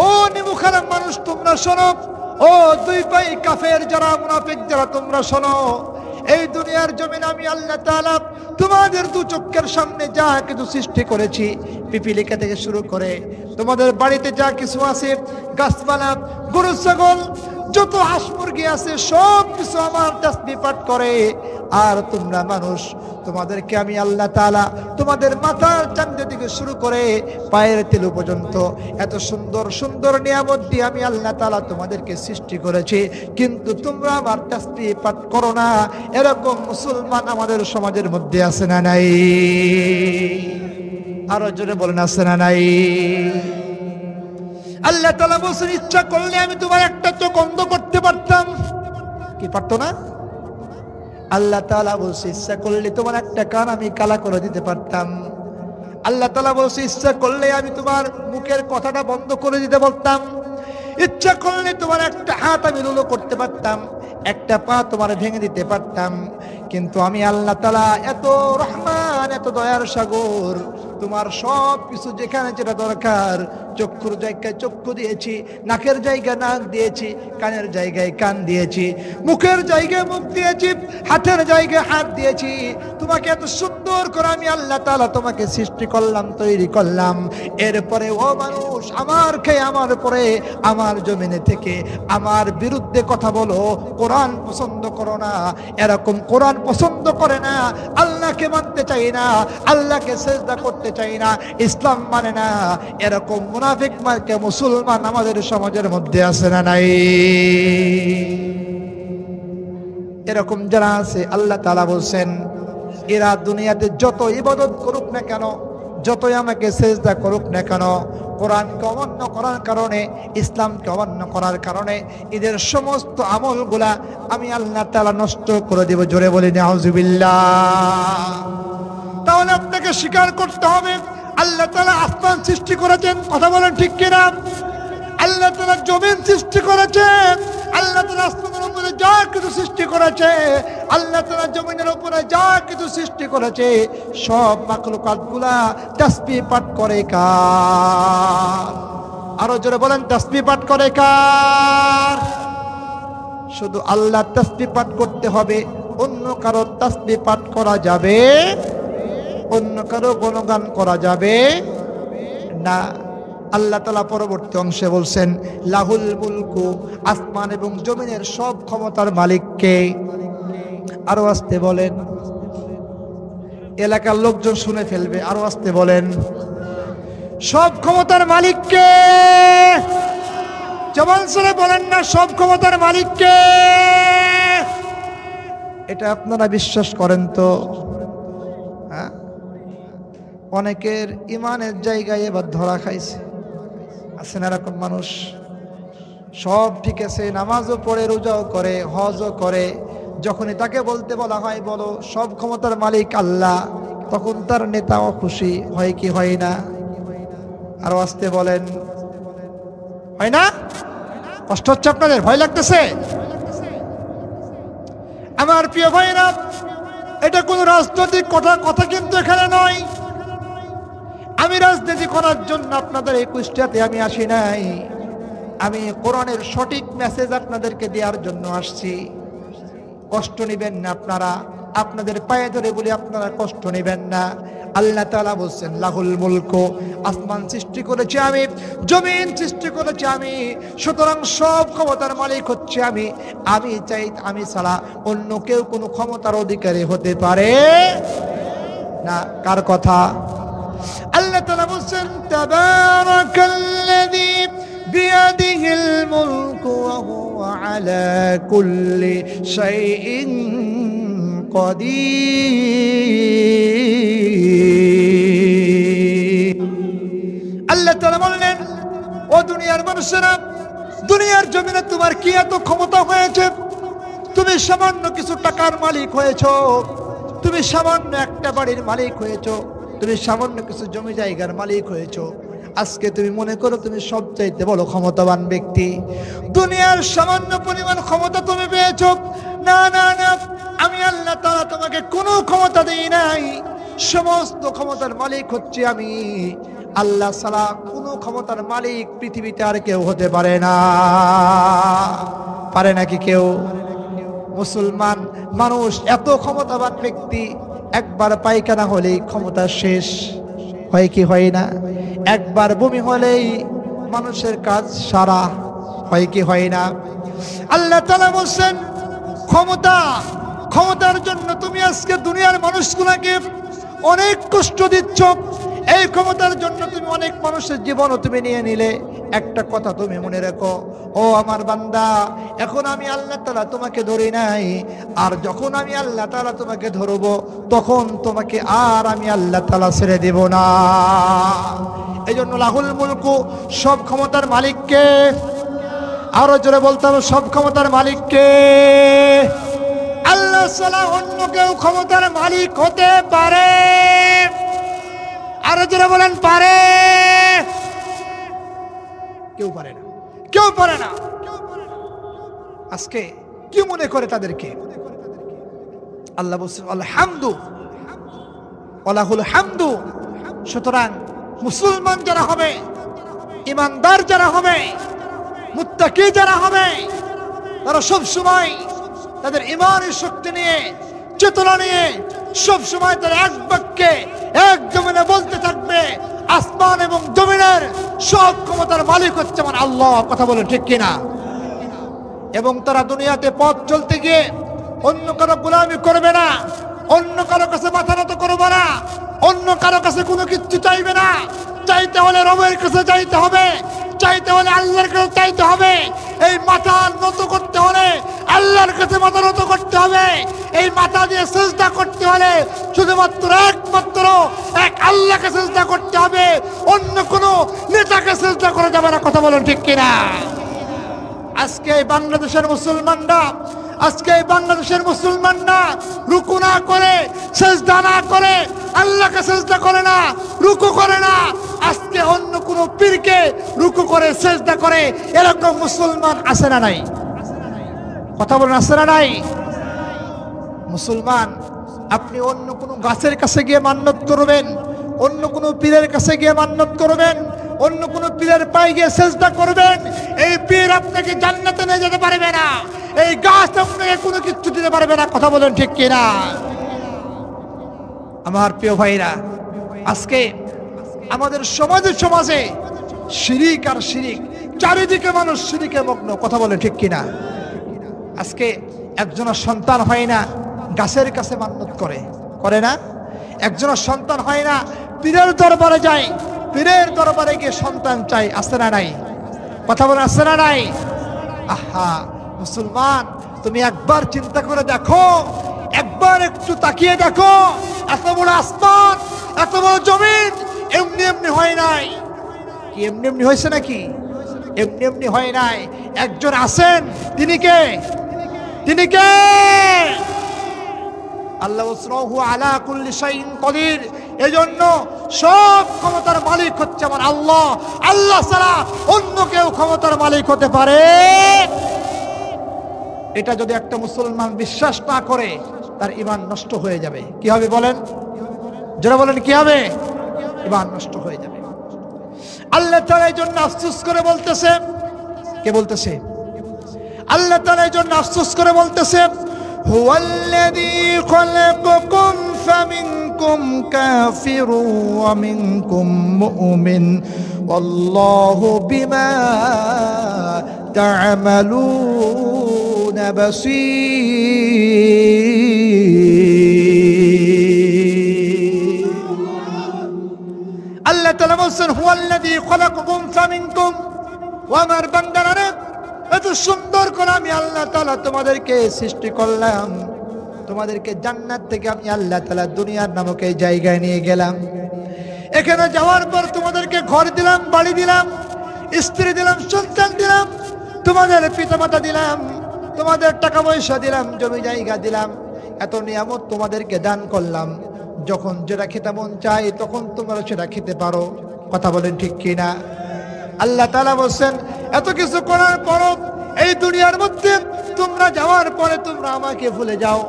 ও নিমুখারাম মানুষ তোমরা শোনো, ও দুই ভাই কাফের যারা, মুনাফিক যারা, তোমরা শোনো, এই দুনিয়ার জমিনে আমি আল্লাহ তাআলা তোমাদের দু চোখের সামনে যা কিছু সৃষ্টি করেছি, পিপিলিকা থেকে শুরু করে তোমাদের বাড়িতে যা কিছু আছে, গাছপালা, গরু ছাগল, যত হাঁস মুরগি আছে সব কিছু আমার তাসবিহ পাঠ করে। আর তোমরা মানুষ, তোমাদেরকে আমি আল্লাহ তাআলা তোমাদের মাথার চাঁদে থেকে শুরু করে পায়ের তেলু পর্যন্ত এত সুন্দর সুন্দর নিয়ামত দিয়ে আমি আল্লাহ তাআলা তোমাদেরকে সৃষ্টি করেছি, কিন্তু তোমরা আমার তাসবিহ পাঠ করো না। এরকম মুসলমান আমাদের সমাজের মধ্যে আছে না নাই? আরো জোরে বলেন, আছে না নাই? আল্লাহ তাআলা বলেন, ইচ্ছা করলে আমি তোমার একটা চোখ অন্ধ করতে পারতাম। কি পারতো না? আল্লাহ তাআলা বলছে, ইচ্ছা করলে তোমার একটা কান আমি কালা করে দিতে পারতাম। আল্লাহ তাআলা বলছে, ইচ্ছা করলে আমি তোমার মুখের কথাটা বন্ধ করে দিতে বলতাম। ইচ্ছা করলে তোমার একটা হাত আমি লুলো করতে পারতাম, একটা পা তোমার ভেঙে দিতে পারতাম। কিন্তু আমি আল্লাহ তাআলা এত রহমান, এত দয়ার সাগর, তোমার সব কিছু যেখানে যেটা দরকার, চক্ষুর জায়গায় চক্ষু দিয়েছি, নাকের জায়গায় নাক দিয়েছি, কানের জায়গায় কান দিয়েছি, মুখের জায়গায় মুখ দিয়েছি, হাতের জায়গায় হাত দিয়েছি। তোমাকে এত সুন্দর করে আমি আল্লাহ তাআলা তোমাকে সৃষ্টি করলাম, তৈরি করলাম। এরপরে ও মানুষ, আমার খেয়ে আমার পরে আমার জমিনে থেকে আমার বিরুদ্ধে কথা বলো, কোরআন পছন্দ করো না, এরকম কোরআন পছন্দ করে না, আল্লাহকে মানতে চাই না, আল্লাহকে সিজদা করতে চাই না, ইসলাম মানে না, এরকম মুনাফিক মার্কা মুসলমান আমাদের সমাজের মধ্যে আছে না নাই? এরকম যারা আছে, আল্লাহ তাআলা বলছেন, এরা দুনিয়াতে যত ইবাদত করুক না কেন, যতই আমাকে সিজদা করুক না কেন, কোরআনকে অমান্য করার কারণে, ইসলামকে অমান্য করার কারণে এদের সমস্ত আমলগুলা আমি আল্লাহ তাআলা নষ্ট করে দেব। জোরে বলি নাউজুবিল্লাহ। তাহলে আপনাকে স্বীকার করতে হবে, আল্লাহ তাআলা আসমান সৃষ্টি করেছেন, কথা বলেন ঠিক কিনা? আল্লাহ তাআলা জমিন সৃষ্টি করেছেন, আল্লাহ তাআলা আসমানের উপরে যা কিছু সৃষ্টি করেছে, আল্লাহ তাআলা জমিনের উপরে যা কিছু সৃষ্টি করেছে, সব মাখলুকাতগুলা তাসবিহ পাঠ করে কার? আরো জোরে বলেন, তাসবিহ পাঠ করে কার? শুধু আল্লাহ তাসবিহ পাঠ করতে হবে, অন্য কারো তাসবিহ পাঠ করা যাবে, অন্য কারো গুণগান করা যাবে না। আল্লাহ তাআলা পরবর্তী অংশে বলছেন, লাহুল মুলকু, আসমান এবং জমিনের সব ক্ষমতার মালিককে। আরো আসতে বলেন, এলাকার লোকজন শুনে ফেলবে, আরো আসতে বলেন, সব ক্ষমতার মালিককে। জবান ছেড়ে বলেন না, সব ক্ষমতার মালিককে। এটা আপনারা বিশ্বাস করেন তো? হ্যাঁ, অনেকের ইমানের জায়গায় এবার ধরা খাইছে, আছেন এরকম মানুষ। সব ঠিক আছে, নামাজও পড়ে, রোজাও করে, হজও করে, যখনই তাকে বলতে বলা হয় বলো সব ক্ষমতার মালিক আল্লাহ, তখন তার নেতাও খুশি হয় কি হয় না? আরো আসতে বলেন, হয় না? কষ্ট হচ্ছে আপনাদের? ভয় লাগতেছে? আমার প্রিয় ভাইরা, এটা কোন রাজনৈতিক কথা কিন্তু এখানে নয়। আমি রাজনীতি করার জন্য আপনাদের এই কুষ্টিয়াতে আমি আসি নাই, আমি কোরআনের সঠিক মেসেজ আপনাদেরকে দেওয়ার জন্য আসছি। কষ্ট নেবেন না আপনারা, আপনাদের পায়ে ধরে বলি আপনারা কষ্ট নেবেন না। আল্লাহ তাআলা বলছেন, লাহুল মুলকু, আসমান সৃষ্টি করেছি আমি, জমিন সৃষ্টি করেছি আমি, সুতরাং সব ক্ষমতার মালিক হচ্ছে আমি। আমি চাই, আমি ছাড়া অন্য কেউ কোনো ক্ষমতার অধিকারী হতে পারে না। কার কথা? আল্লাহ তাআলা বলছেন, তাবারাকাল্লাযী বিয়াদিহিল মুলকু ওয়া হুয়া আলা কুল্লি শাইইন কাদির। আল্লাহ তাআলা বললেন, ও দুনিয়ার মানুষেরা, দুনিয়ার জমিনে তোমার কি এত ক্ষমতা হয়েছে? তুমি সামান্য কিছু টাকার মালিক হয়েছো, তুমি সামান্য একটা বাড়ির মালিক হয়েছো, তুমি সামান্য কিছু জমি জায়গার মালিক হয়েছো। আজকে তুমি মনে করো তুমি সবচাইতে বড় ক্ষমতাবান ব্যক্তি, দুনিয়ার সামান্য পরিমাণ ক্ষমতা তুমি পেয়েছো। না না না, আমি আল্লাহ তাআলা তোমাকে কোনো ক্ষমতা দেই নাই, সমস্ত ক্ষমতার মালিক হচ্ছে আমি। আল্লাহ ছাড়া কোনো ক্ষমতার মালিক পৃথিবীতে আর কেউ হতে পারে না। পারে নাকি কেউ? মুসলমান মানুষ এত ক্ষমতাবান ব্যক্তি, একবার পায়খানা হলেই ক্ষমতা শেষ, হয় কি হয় না? একবার বমি হলেই মানুষের কাজ সারা, হয় কি হয় না? আল্লাহ তাআলা বলছেন ক্ষমতার জন্য তুমি আজকে দুনিয়ার মানুষগুলোকে অনেক কষ্ট দিচ্ছ, এই ক্ষমতার জন্য তুমি অনেক মানুষের জীবনও তুমি নিয়ে নিলে। একটা কথা তুমি মনে রেখো, ও আমার বান্দা, এখন আমি আল্লাহ তাআলা তোমাকে ধরি নাই, আর যখন আমি আল্লাহ তাআলা তোমাকে ধরব তখন তোমাকে আর আমি আল্লাহ তাআলা ছেড়ে দেব না। এই জন্য লাহুল মুলকু, সব ক্ষমতার মালিককে। আরো জোরে বলতে হবে, সব ক্ষমতার মালিককে। আল্লাহ ছাড়া অন্য কেউ ক্ষমতার মালিক হতে পারে? আরো জোরে বলেন, পারে? কেউ পারে না, কেউ পারে না। আজকে কি মনে করে তাদেরকে? আল্লাহ বলছেন আলহামদু ওয়ালাহুল হামদু। সুতরাং মুসলমান যারা হবে, ইমানদার যারা হবে, মুত্তাকি যারা হবে, তারা সব সময় তাদের ইমানের শক্তি নিয়ে, চেতনা নিয়ে সব সময় তারা এক বাক্যে এক জমিনে বলতে থাকবে, আসমান এবং জমিনের সব ক্ষমতার মালিক হচ্ছে আমার আল্লাহ। কথা বলে ঠিক কিনা? এবং তারা দুনিয়াতে পথ চলতে গিয়ে অন্য কারো গোলামি করবে না, অন্য কারো কাছে মাথা নত করবে না, অন্য কারো কাছে কোনো কিছু চাইবে না। চাইতে হলে রবের কাছে চাইতে হবে, চাইতে হলে আল্লাহর কাছে চাইতে হবে। এই মাথা নত করতে হলে আল্লাহর কাছে মাথা নত করতে হবে। এই মাথা দিয়ে সিজদা করতে হলে শুধুমাত্র একমাত্র এক আল্লাহকে সিজদা করতে হবে, অন্য কোনো নেতাকে সিজদা করা যাবে না। কথা বলেন ঠিক কিনা? আজকে বাংলাদেশের মুসলমানরা রুকু না করে, সিজদা না করে, আল্লাহকে সিজদা করে না, রুকু করে না। আজকে অন্য কোন পীরকে রুকু করে, সিজদা করে, এরকম মুসলমান আছে না নাই? কথা বলেন, আছে না নাই? মুসলমান, আপনি অন্য কোন গাছের কাছে গিয়ে মান্নত করবেন, অন্য কোন পীরের কাছে গিয়ে মান্নত করবেন, অন্য কোন পীরের পায়ে গিয়ে সিজদা করবেন, এই পীর আপনাকে জান্নাতে নিয়ে যেতে পারবে না, এই গাছ আপনাকে কোনো কিছু দিতে পারবে না। কথা বলেন ঠিক কিনা? আমার প্রিয় ভাইরা, আজকে আমাদের সমাজে শিরিক আর শিরিক, চারিদিকে মানুষ শিরিকে মগ্ন। কথা বলে ঠিক কিনা? আজকে একজনের সন্তান হয় না, গাছের কাছে মান্নত করে না? একজনের সন্তান হয় না, পীরের দরবারে যায়, পীরের দরবারে গিয়ে সন্তান চাই। আছে না নাই? কথা বলে, আছে না নাই? আহা মুসলমান, তুমি একবার চিন্তা করে দেখো, একবার একটু তাকিয়ে দেখো, এত বড় আসমান, এত বড় জমিন এমনি এমনি হয় নাই। কি এমনি এমনি হয়েছে নাকি? এমনি এমনি হয় নাই। একজন আছেন, তিনি কে? তিনি কে? আল্লাহ ওয়াসরাহু আলা কুল্লি শাইইন কদির। এজন্য সব ক্ষমতার মালিক হচ্ছে আমার আল্লাহ। আল্লাহ ছাড়া অন্য কেউ ক্ষমতার মালিক হতে পারে? এটা যদি একটা মুসলমান বিশ্বাস না করে, তার ঈমান নষ্ট হয়ে যাবে। কি হবে বলেন? যারা বলেন কি হবে? ঈমান নষ্ট হয়ে যাবে। আল্লাহ তাআলা এই জন্য আফসোস করে বলতেছে, কে বলতেছে? আল্লাহ তাআলা এই জন্য আফসোস করে বলতেছে, হুয়াল্লাযী খালাকাকুম ফামিনকুম কাফিরুন ওয়া মিনকুম মুমিন ওয়াল্লাহু বিমা তা'মালুনা বাসীর। আল্লাহ তাআলা বলেন, হুয়াল্লাযী খালাকাকুম ফামিনকুম, ও আমার বান্দারা, এত সুন্দর করে আমি আল্লাহ তাআলা তোমাদেরকে সৃষ্টি করলাম, তোমাদেরকে জান্নাত থেকে আমি আল্লাহ তাআলা দুনিয়ার নামক এই জায়গায় নিয়ে গেলাম। এখানে যাওয়ার পর তোমাদেরকে ঘর দিলাম, বাড়ি দিলাম, স্ত্রী দিলাম, সন্তান দিলাম, তোমাদের পিতামাতা দিলাম, তোমাদের টাকা পয়সা দিলাম, জমি জায়গা দিলাম, এত নিয়ামত তোমাদেরকে দান করলাম। যখন যেটা খেতে মন চাই তখন তোমরা সেটা খেতে পারো। কথা বলেন ঠিক কিনা? আল্লাহ তাআলা বলছেন, এত কিছু করার পরও এই দুনিয়ার মধ্যে তোমরা যাওয়ার পরে তোমরা আমাকে ভুলে যাও,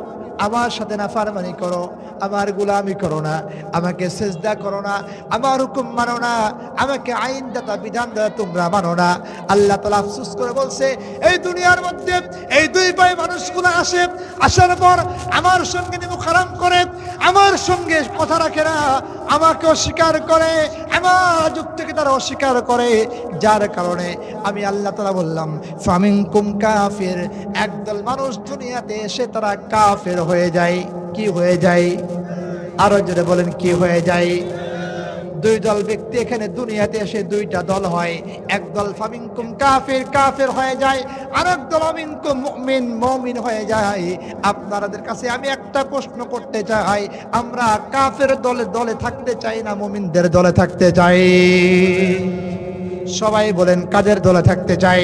আমার সাথে নাফরমানি করো, আমার গোলামি করো না, আমাকে সিজদা করো না, আমার হুকুম মানো না, আমাকে আইনদাতা বিধানদাতা তোমরা মানো না। আল্লাহ তাআলা আফসোস করে বলছে, এই দুনিয়ার মধ্যে এই দুই ভাই মানুষগুলো আসার পর আমার সঙ্গে মুখারাম করে, আমার সঙ্গে কথা রাখে না, আমাকে অস্বীকার করে, আমার যুক্তিকে তারা অস্বীকার করে, যার কারণে আমি আল্লাহ তাআলা বললাম ফামিনকুম কাফির, একদল মানুষ দুনিয়াতে এসে তারা কাফের হয়ে যায়। কি হয়ে যায়? আরো জোরে বলেন কি হয়ে যায়? দুই দল ব্যক্তি এখানে দুনিয়াতে এসে দুইটা দল হয়। একদল ফামিনকুম কাফির, কাফের হয়ে যায়, আর একদল মিনকুম মুমিন, মুমিন হয়ে যায়। আপনাদের কাছে আমি একটা প্রশ্ন করতে চাই, আমরা কাফের দলে দলে থাকতে চাই না মুমিনদের দলে থাকতে চাই? সবাই বলেন কাদের দলে থাকতে চাই?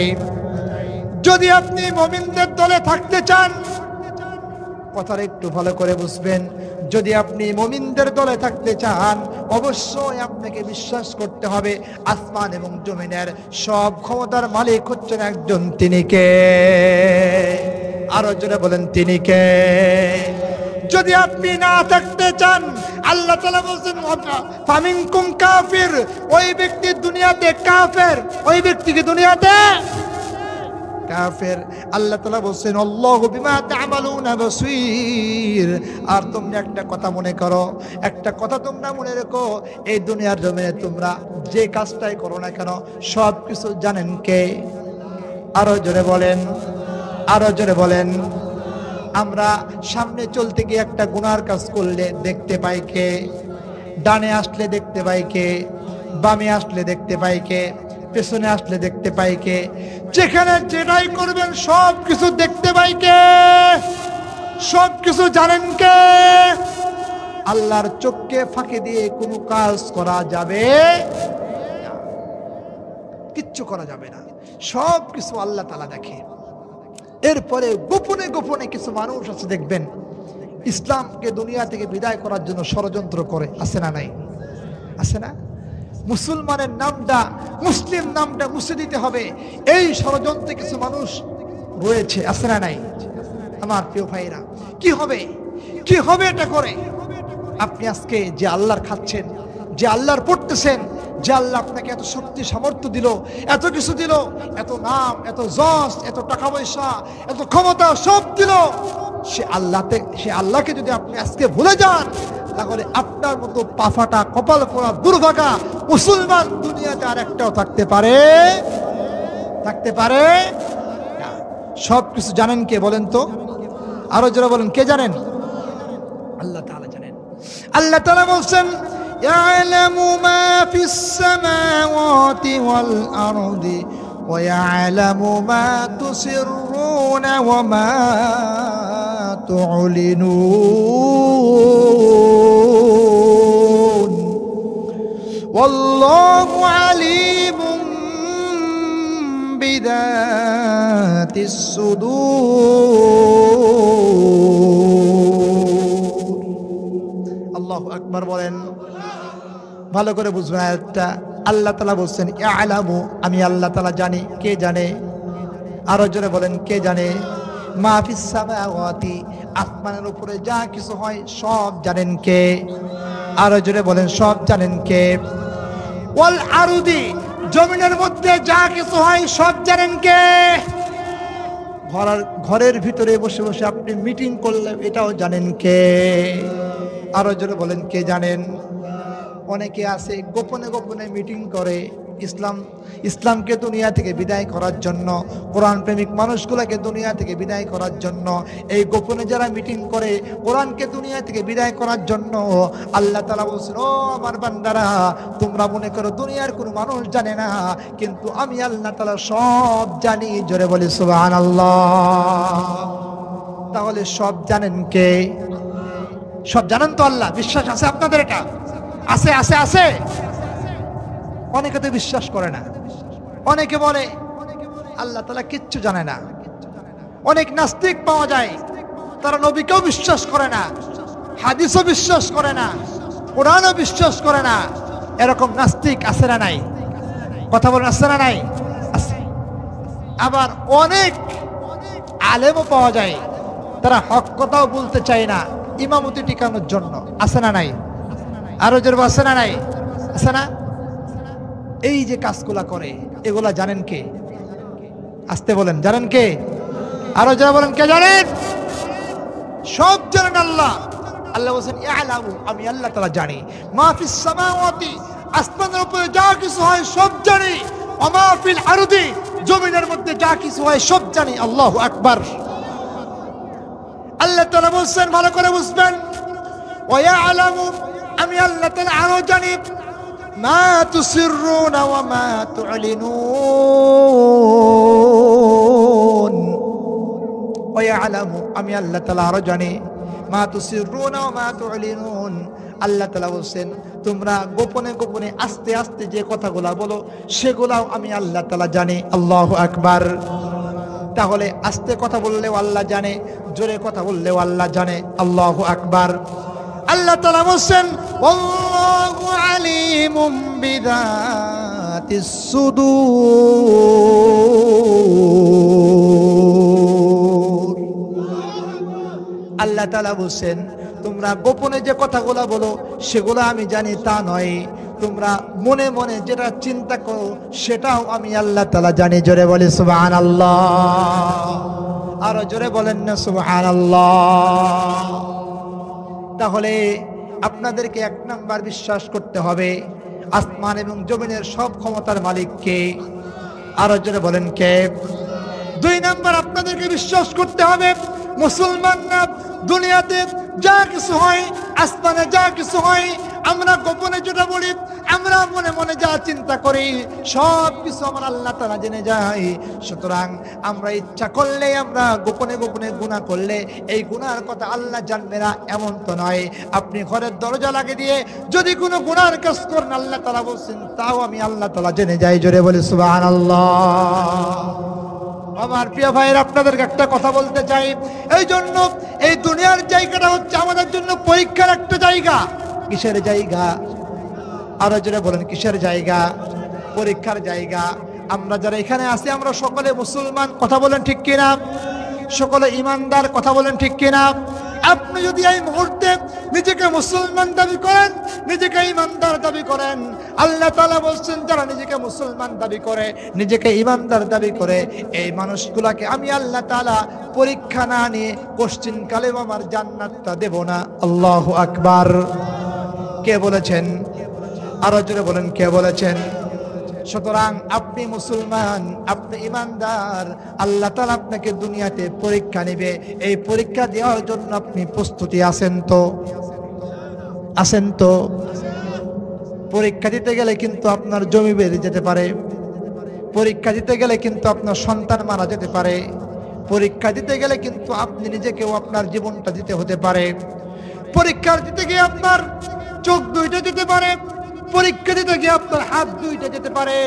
যদি আপনি মুমিনদের দলে থাকতে চান, কথাটা একটু ভালো করে বুঝবেন, যদি আপনি মুমিনদের দলে থাকতে চান অবশ্যই আপনাকে বিশ্বাস করতে হবে আসমান এবং জমিনের সব ক্ষমতার মালিক হচ্ছেন একজন, তিনি কে? আরো জোরে বলেন তিনি কে? যদি আপনি না থাকতে চান, আল্লাহ তাআলা বলেন ফামিনকুম কাফির, ওই ব্যক্তি দুনিয়াতে কাফের, ওই ব্যক্তিকে দুনিয়াতে কাফের। আল্লাহ তাআলা বলেন আল্লাহু বিমা তা'মালুনা বাসীর। আর তোমরা একটা কথা মনে করো, একটা কথা তোমরা মনে রেখো, এই দুনিয়ার জমিনে তোমরা যে কাজটাই করো না কেন সব কিছু জানেন কে? আরো জোরে বলেন, আরো জোরে বলেন। আমরা সামনে চলতে গিয়ে একটা গুনার কাজ করলে দেখতে পাই কে? ডানে আসলে দেখতে পাই কে? বামে আসলে দেখতে পাই কে? পেছনে আসলে দেখতে পাই কে? যেখানে যেটাই করবেন সব কিছু দেখতে পাই কে? সব কিছু জানেন কে? আল্লাহর চোখকে ফাঁকি দিয়ে কোনো কাজ করা যাবে না, কিচ্ছু করা যাবে না, সব কিছু আল্লাহ তাআলা দেখে। এরপরে গোপনে গোপনে কিছু মানুষ আছে দেখবেন ইসলামকে দুনিয়া থেকে বিদায় করার জন্য ষড়যন্ত্র করে, আছে না নাই? আছে না? মুসলমানের নামটা, মুসলিম নামটা মুছে দিতে হবে, এই ষড়যন্ত্রে কিছু মানুষ রয়েছে, আছে না নাই? আমার প্রিয় ভাইরা, কি হবে, কি হবে এটা করে? আপনি আজকে যে আল্লাহর খাচ্ছেন, যে আল্লাহর পড়তেছেন, যে আল্লাহ আপনাকে এত শক্তি সামর্থ্য দিল, এত কিছু দিল, এত নাম, এত যশ, এত টাকা পয়সা, এত ক্ষমতা সব দিল, সে আল্লাহকে যদি আপনি আজকে ভুলে যান, তাহলে আপনার মতো পাফাটা, কপাল পোড়া, দুর্ভাগা মুসলমান দুনিয়াতে আর একটাও থাকতে পারে না। সব কিছু জানেন কে বলেন তো? আরো যারা বলেন কে জানেন? আল্লাহ তাআলা জানেন। আল্লাহ তাআলা বলছেন ইয়ালামু মা ফিস সামাওয়াতি ওয়াল আরদি ওয়া ইয়ালামু মা তুসিররুনা ওয়া মা তু'লিনুন ওয়াল্লাহু আলীমুম বিযাতিস সুদূর। আল্লাহু আকবার বলেন, ভালো করে বুঝবেন আয়াতটা। আল্লাহ তাআলা বলছেন ইয়ালামু, আমি আল্লাহ তাআলা জানি। কে জানে? আরো জোরে বলেন কে জানে? মা ফিস সামাওয়াতি, আসমানের উপরে যা কিছু হয় সব জানেন কে? আরো জোরে বলেন সব জানেন কে? ওয়াল আরদি, জমিনের মধ্যে যা কিছু হয় সব জানেন কে? ঘরের ভিতরে বসে বসে আপনি মিটিং করলে এটাও জানেন কে? আরো জোরে বলেন কে জানেন? অনেকে আছে গোপনে গোপনে মিটিং করে ইসলামকে দুনিয়া থেকে বিদায় করার জন্য, কোরআন প্রেমিক মানুষগুলোকে দুনিয়া থেকে বিদায় করার জন্য। এই গোপনে যারা মিটিং করে কোরআনকে দুনিয়া থেকে বিদায় করার জন্য, আল্লাহ তাআলা বলছেন ও আমার বান্দারা, তোমরা মনে করো দুনিয়ার কোনো মানুষ জানে না, কিন্তু আমি আল্লাহ তাআলা সব জানি। জোরে বলি সুবহানাল্লাহ। তাহলে সব জানেন কে? সব জানেন তো আল্লাহ? বিশ্বাস আছে আপনাদের? এটা আছে আছে আছে। অনেকে তো বিশ্বাস করে না, অনেকে বলে আল্লাহ তাআলা কিচ্ছু জানে না। অনেক নাস্তিক পাওয়া যায়, তারা নবীকেও বিশ্বাস করে না, হাদিসও বিশ্বাস করে না, কোরআনও বিশ্বাস করে না। এরকম নাস্তিক আছে না নাই? কথা বলেন আছে না নাই? আছে। আবার অনেক আলেমও পাওয়া যায়, তারা হক কথাও বলতে চায় না ইমামতি টিকানোর জন্য। আছে না নাই? আরো জোরে আছে না নাই? আছে না? এই যে কাজগুলা করে এগুলা জানেন কে? আসতে বলেন জানেন কে? আরো যারা বলেন কে জানেন? সব জানেন আল্লাহ। আল্লাহ বলেন ইয়ালামু, আমি আল্লাহ তাআলা জানি। মা ফিস সামাওয়াতি, আসমানের উপরে যা কিছু হয় সব জানি, ওয়া মা ফিল আরদি, জমিনের মধ্যে যা কিছু হয় সব জানি। আল্লাহু আকবার। আল্লাহ তাআলা বলছেন, ভালো করে বুঝবেন, ওয়া ইয়ালামু, আমি আল্লাহ তাআলা আরো জানি, মা তুসিররুনা ওয়া মা তু'লিনুন। ওয়া ইয়ালামু, আমি আল্লাহ তাআলা আরো জানি, মা তুসিররুনা ওয়া মা তু'লিনুন। আল্লাহ তাআলা বলছেন, তোমরা গোপনে গোপনে আস্তে আস্তে যে কথাগুলা বলো সেগুলাও আমি আল্লাহ তাআলা জানি। আল্লাহু আকবার। তাহলে আস্তে কথা বললেও আল্লাহ জানে, জোরে কথা বললেও আল্লাহ জানে। আল্লাহু আকবার। আল্লাহ তাআলা বলছেন, আল্লাহু আলিমুম বিযাতিস সুদূর। আল্লাহ তাআলা বলছেন, তোমরা গোপনে যে কথাগুলো বলো সেগুলো আমি জানি তা নয়, তোমরা মনে মনে যেটা চিন্তা করো সেটাও আমি আল্লাহ তাআলা জানি। জোরে বলে সুবহানাল্লাহ। আরো জোরে বলেন না সুবহানাল্লাহ। তাহলে আপনাদেরকে এক নাম্বার বিশ্বাস করতে হবে আসমান এবং জমিনের সব ক্ষমতার মালিক কে? আরো জোরে বলেন কে? দুই নাম্বার আপনাদেরকে বিশ্বাস করতে হবে মুসলমানরা দুনিয়াতে যা কিছু হয়, আসমানে যা কিছু হয়, আমরা গোপনে যেটা বলি, আমরা মনে মনে যা চিন্তা করি সব কিছু আমার আল্লাহ তাআলা জেনে যায়। সুতরাং আমরা ইচ্ছা করলে, আমরা গোপনে গোপনে গুনাহ করলে এই গুনার কথা আল্লাহ জানবে না এমন তো নয়। আপনি ঘরের দরজা লাগিয়ে দিয়ে যদি কোনো গুনার কাজ করেন, আল্লাহ তাআলা বলছেন তাও আমি আল্লাহ তাআলা জেনে যাই। জোরে বলে সুবহানাল্লাহ। আমার প্রিয় ভাইয়ের, আপনাদেরকে একটা কথা বলতে চাই, এই জন্য এই দুনিয়ার জায়গাটা হচ্ছে আমাদের জন্য পরীক্ষার একটা জায়গা। কিসের জায়গা? আরো জোরে বলেন, কিসের জায়গা? পরীক্ষার জায়গা। আমরা যারা এখানে আছি আমরা সকলে মুসলমান, কথা বলেন ঠিক কিনা? সকলে ইমানদার, কথা বলেন ঠিক কিনা? আপনি যদি এই মুহূর্তে নিজেকে মুসলমান দাবি করেন, নিজেকে ইমানদার দাবি করেন, আল্লাহ তাআলা বলছেন যারা নিজেকে মুসলমান দাবি করে, নিজেকে ইমানদার দাবি করে, এই মানুষগুলাকে আমি আল্লাহ তাআলা পরীক্ষা না নিয়ে কোশ্চিন কালেও আমার জান্নাতটা দেব না। আল্লাহু আকবার। কে বলেছেন? আরো জোরে বলেন, কে বলেছেন? সুতরাং আপনি মুসলমান, আপনি ইমানদার, আল্লাহ তাআলা আপনাকে দুনিয়াতে পরীক্ষা নেবে। এই পরীক্ষা দেওয়ার জন্য আপনি প্রস্তুতি আছেন তো? আছেন তো? পরীক্ষা দিতে গেলে কিন্তু আপনার জমি বেড়ে যেতে পারে, পরীক্ষা দিতে গেলে কিন্তু আপনার সন্তান মারা যেতে পারে, পরীক্ষা দিতে গেলে কিন্তু আপনি নিজেকেও আপনার জীবনটা দিতে হতে পারে, পরীক্ষা দিতে গিয়ে আপনার চোখ দুইটা যেতে পারে, পরীক্ষা দিতে গিয়ে আপনার হাত দুইটা যেতে পারে,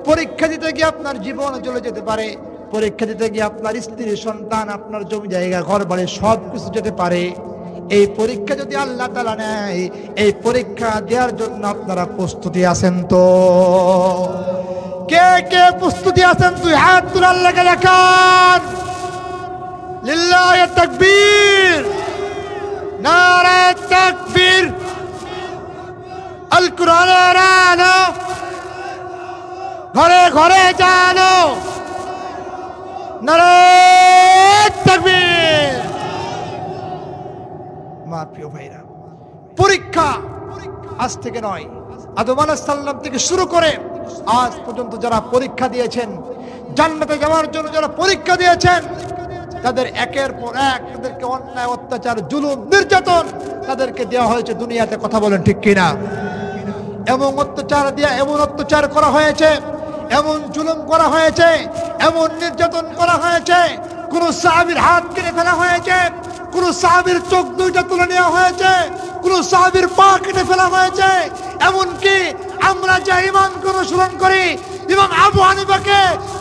পরীক্ষা দিতে গিয়ে আপনার জীবন চলে যেতে পারে, পরীক্ষা দিতে গিয়ে আপনার স্ত্রী সন্তান, আপনার জমি জায়গা ঘর বাড়ি সব কিছু যেতে পারে। এই পরীক্ষা যদি আল্লাহ তাআলা নেয়, এই পরীক্ষা দেওয়ার জন্য আপনারা প্রস্তুতি আছেন তো? কে কে প্রস্তুতি আছেন? তুই হাত তুলে আল্লাহকে দেখান। লিল্লাহি তাকবীর, নারে তাকবীর। আল কোরআনের আলো ঘরে ঘরে জানো, নারে তাকবীর। আমার প্রিয় ভাইরা, পরীক্ষা আজ থেকে নয়, আদম আলাইহিস সালাম থেকে শুরু করে আজ পর্যন্ত যারা পরীক্ষা দিয়েছেন, জান্নাতে যাওয়ার জন্য যারা পরীক্ষা দিয়েছেন, তাদের একের পর এক তাদেরকে অন্যায়, অত্যাচার, জুলুম, নির্যাতন তাদেরকে দেওয়া হয়েছে দুনিয়াতে। কথা বলেন ঠিক কিনা? এমন অত্যাচার দিয়ে এমন অত্যাচার করা হয়েছে, এমন জুলুম করা হয়েছে, এমন নির্যাতন করা হয়েছে, কোন সাহাবীর হাত কেটে ফেলা হয়েছে, কোন সাহাবীর চোখ দুইটা তুলে নেওয়া হয়েছে, কোন সাহাবীর পা কেটে ফেলা হয়েছে। এমনকি আমরা যে ইমামকে অনুসরণ করি, ইমাম আবু হানিফাকে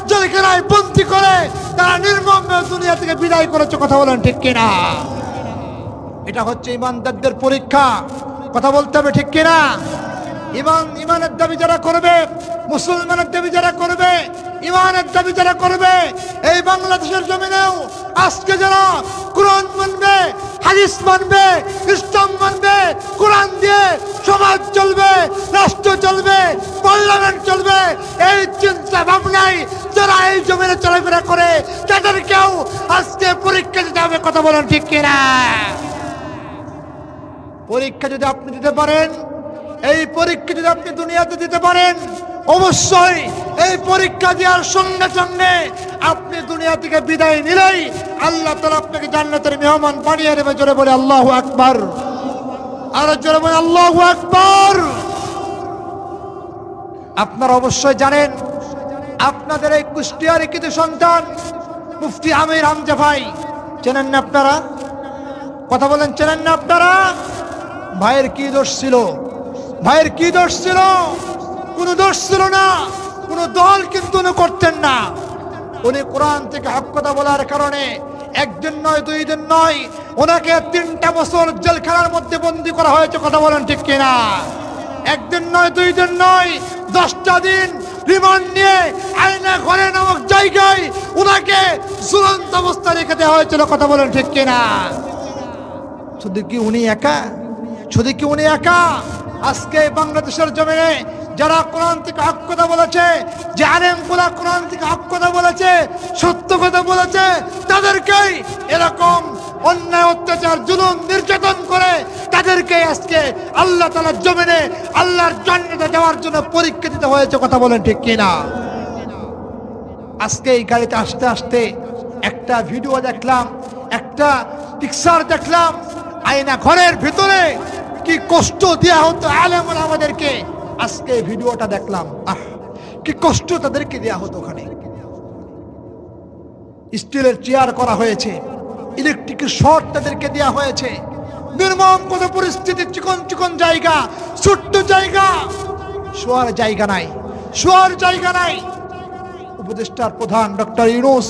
জেলখানায় বন্দী করে তারা নির্মমভাবে দুনিয়া থেকে বিদায় করেছে। কথা বলেন ঠিক কিনা? এটা হচ্ছে ইমানদারদের পরীক্ষা। কথা বলতে হবে ঠিক কিনা? ইমানের দাবি যারা করবে, মুসলমানের দাবি যারা করবে, ইমানের দাবি যারা করবে, এই বাংলাদেশের জমিনেও আজকে যারা কোরআন মানবে, হাদিস মানবে, ইসলাম মানবে, কোরআন দিয়ে সমাজ চলবে, রাষ্ট্র চলবে, পার্লামেন্ট চলবে, এই চিন্তা ভাবনাই যারা এই জমিনে চলাফেরা করে তাদেরকেও আজকে পরীক্ষা দিতে হবে। কথা বলেন ঠিক কিনা? পরীক্ষা যদি আপনি দিতে পারেন, এই পরীক্ষা যদি আপনি দুনিয়াতে দিতে পারেন, অবশ্যই এই পরীক্ষা দেওয়ার সঙ্গে সঙ্গে আপনি দুনিয়া থেকে বিদায় নিলেই আল্লাহ তাআলা আপনাকে জান্নাতের মেহমান বানিয়ে দেবে। জোরে বলে আল্লাহু আকবার। আর জোরে বলে আল্লাহু আকবার। আপনারা অবশ্যই জানেন, আপনাদের এই কুষ্টিয়ার কৃতি সন্তান মুফতি আমির হামজা ভাই, চেনেন না আপনারা? কথা বলেন, চেনেন না আপনারা? ভাইয়ের কি দোষ ছিল? ভাইয়ের কি দোষ ছিল? কোনো দোষ ছিল না, কোনো দল কিন্তু উনি করতেন না। উনি কোরআন থেকে হক কথা বলার কারণে একদিন নয়, দুই দিন নয়, ওনাকে 3টা বছর জেলখানার মধ্যে বন্দী করা হয়েছে। কথা বলেন ঠিক কিনা? একদিন নয়, দুই দিন নয়, 10টা দিন রিমান্ড নিয়ে আয়না ঘরে নামক জায়গায় ওনাকে ঝুলন্ত অবস্থায় রেখে দেওয়া হয়েছিল। কথা বলেন ঠিক কিনা? শুধু কি উনি একা? শুধু কি উনি একা? আজকে বাংলাদেশের জমিনে যারা কোরআন থেকে হক কথা বলেছে, যে আলেমগুলা কোরআন থেকে হক কথা বলেছে, সত্য কথা বলেছে, তাদেরকেই এরকম অন্যায়, অত্যাচার, জুলুম, নির্যাতন করে তাদেরকে আজকে আল্লাহ তাআলার জমিনে আল্লাহর জান্নাতে যাওয়ার জন্য পরীক্ষা দিতে হয়েছে। কথা বলেন ঠিক কিনা? আজকে এই গাড়িতে আসতে আসতে একটা ভিডিও দেখলাম, একটা পিকচার দেখলাম, আয়না ঘরের ভিতরে কি কষ্ট দেওয়া হতো আলেমরা আমাদেরকে। আজকে ভিডিওটা দেখলাম, কি কষ্ট তাদেরকে দেওয়া হতো। ওখানে স্টিলের চেয়ার করা হয়েছে, ইলেকট্রিকের শর্ট তাদেরকে দেওয়া হয়েছে। নির্মম কত পরিস্থিতি, চিকন চিকন জায়গা, ছোট্ট জায়গা, শোয়ার জায়গা নাই, শোয়ার জায়গা নাই। উপদেষ্টার প্রধান ডক্টর ইউনূস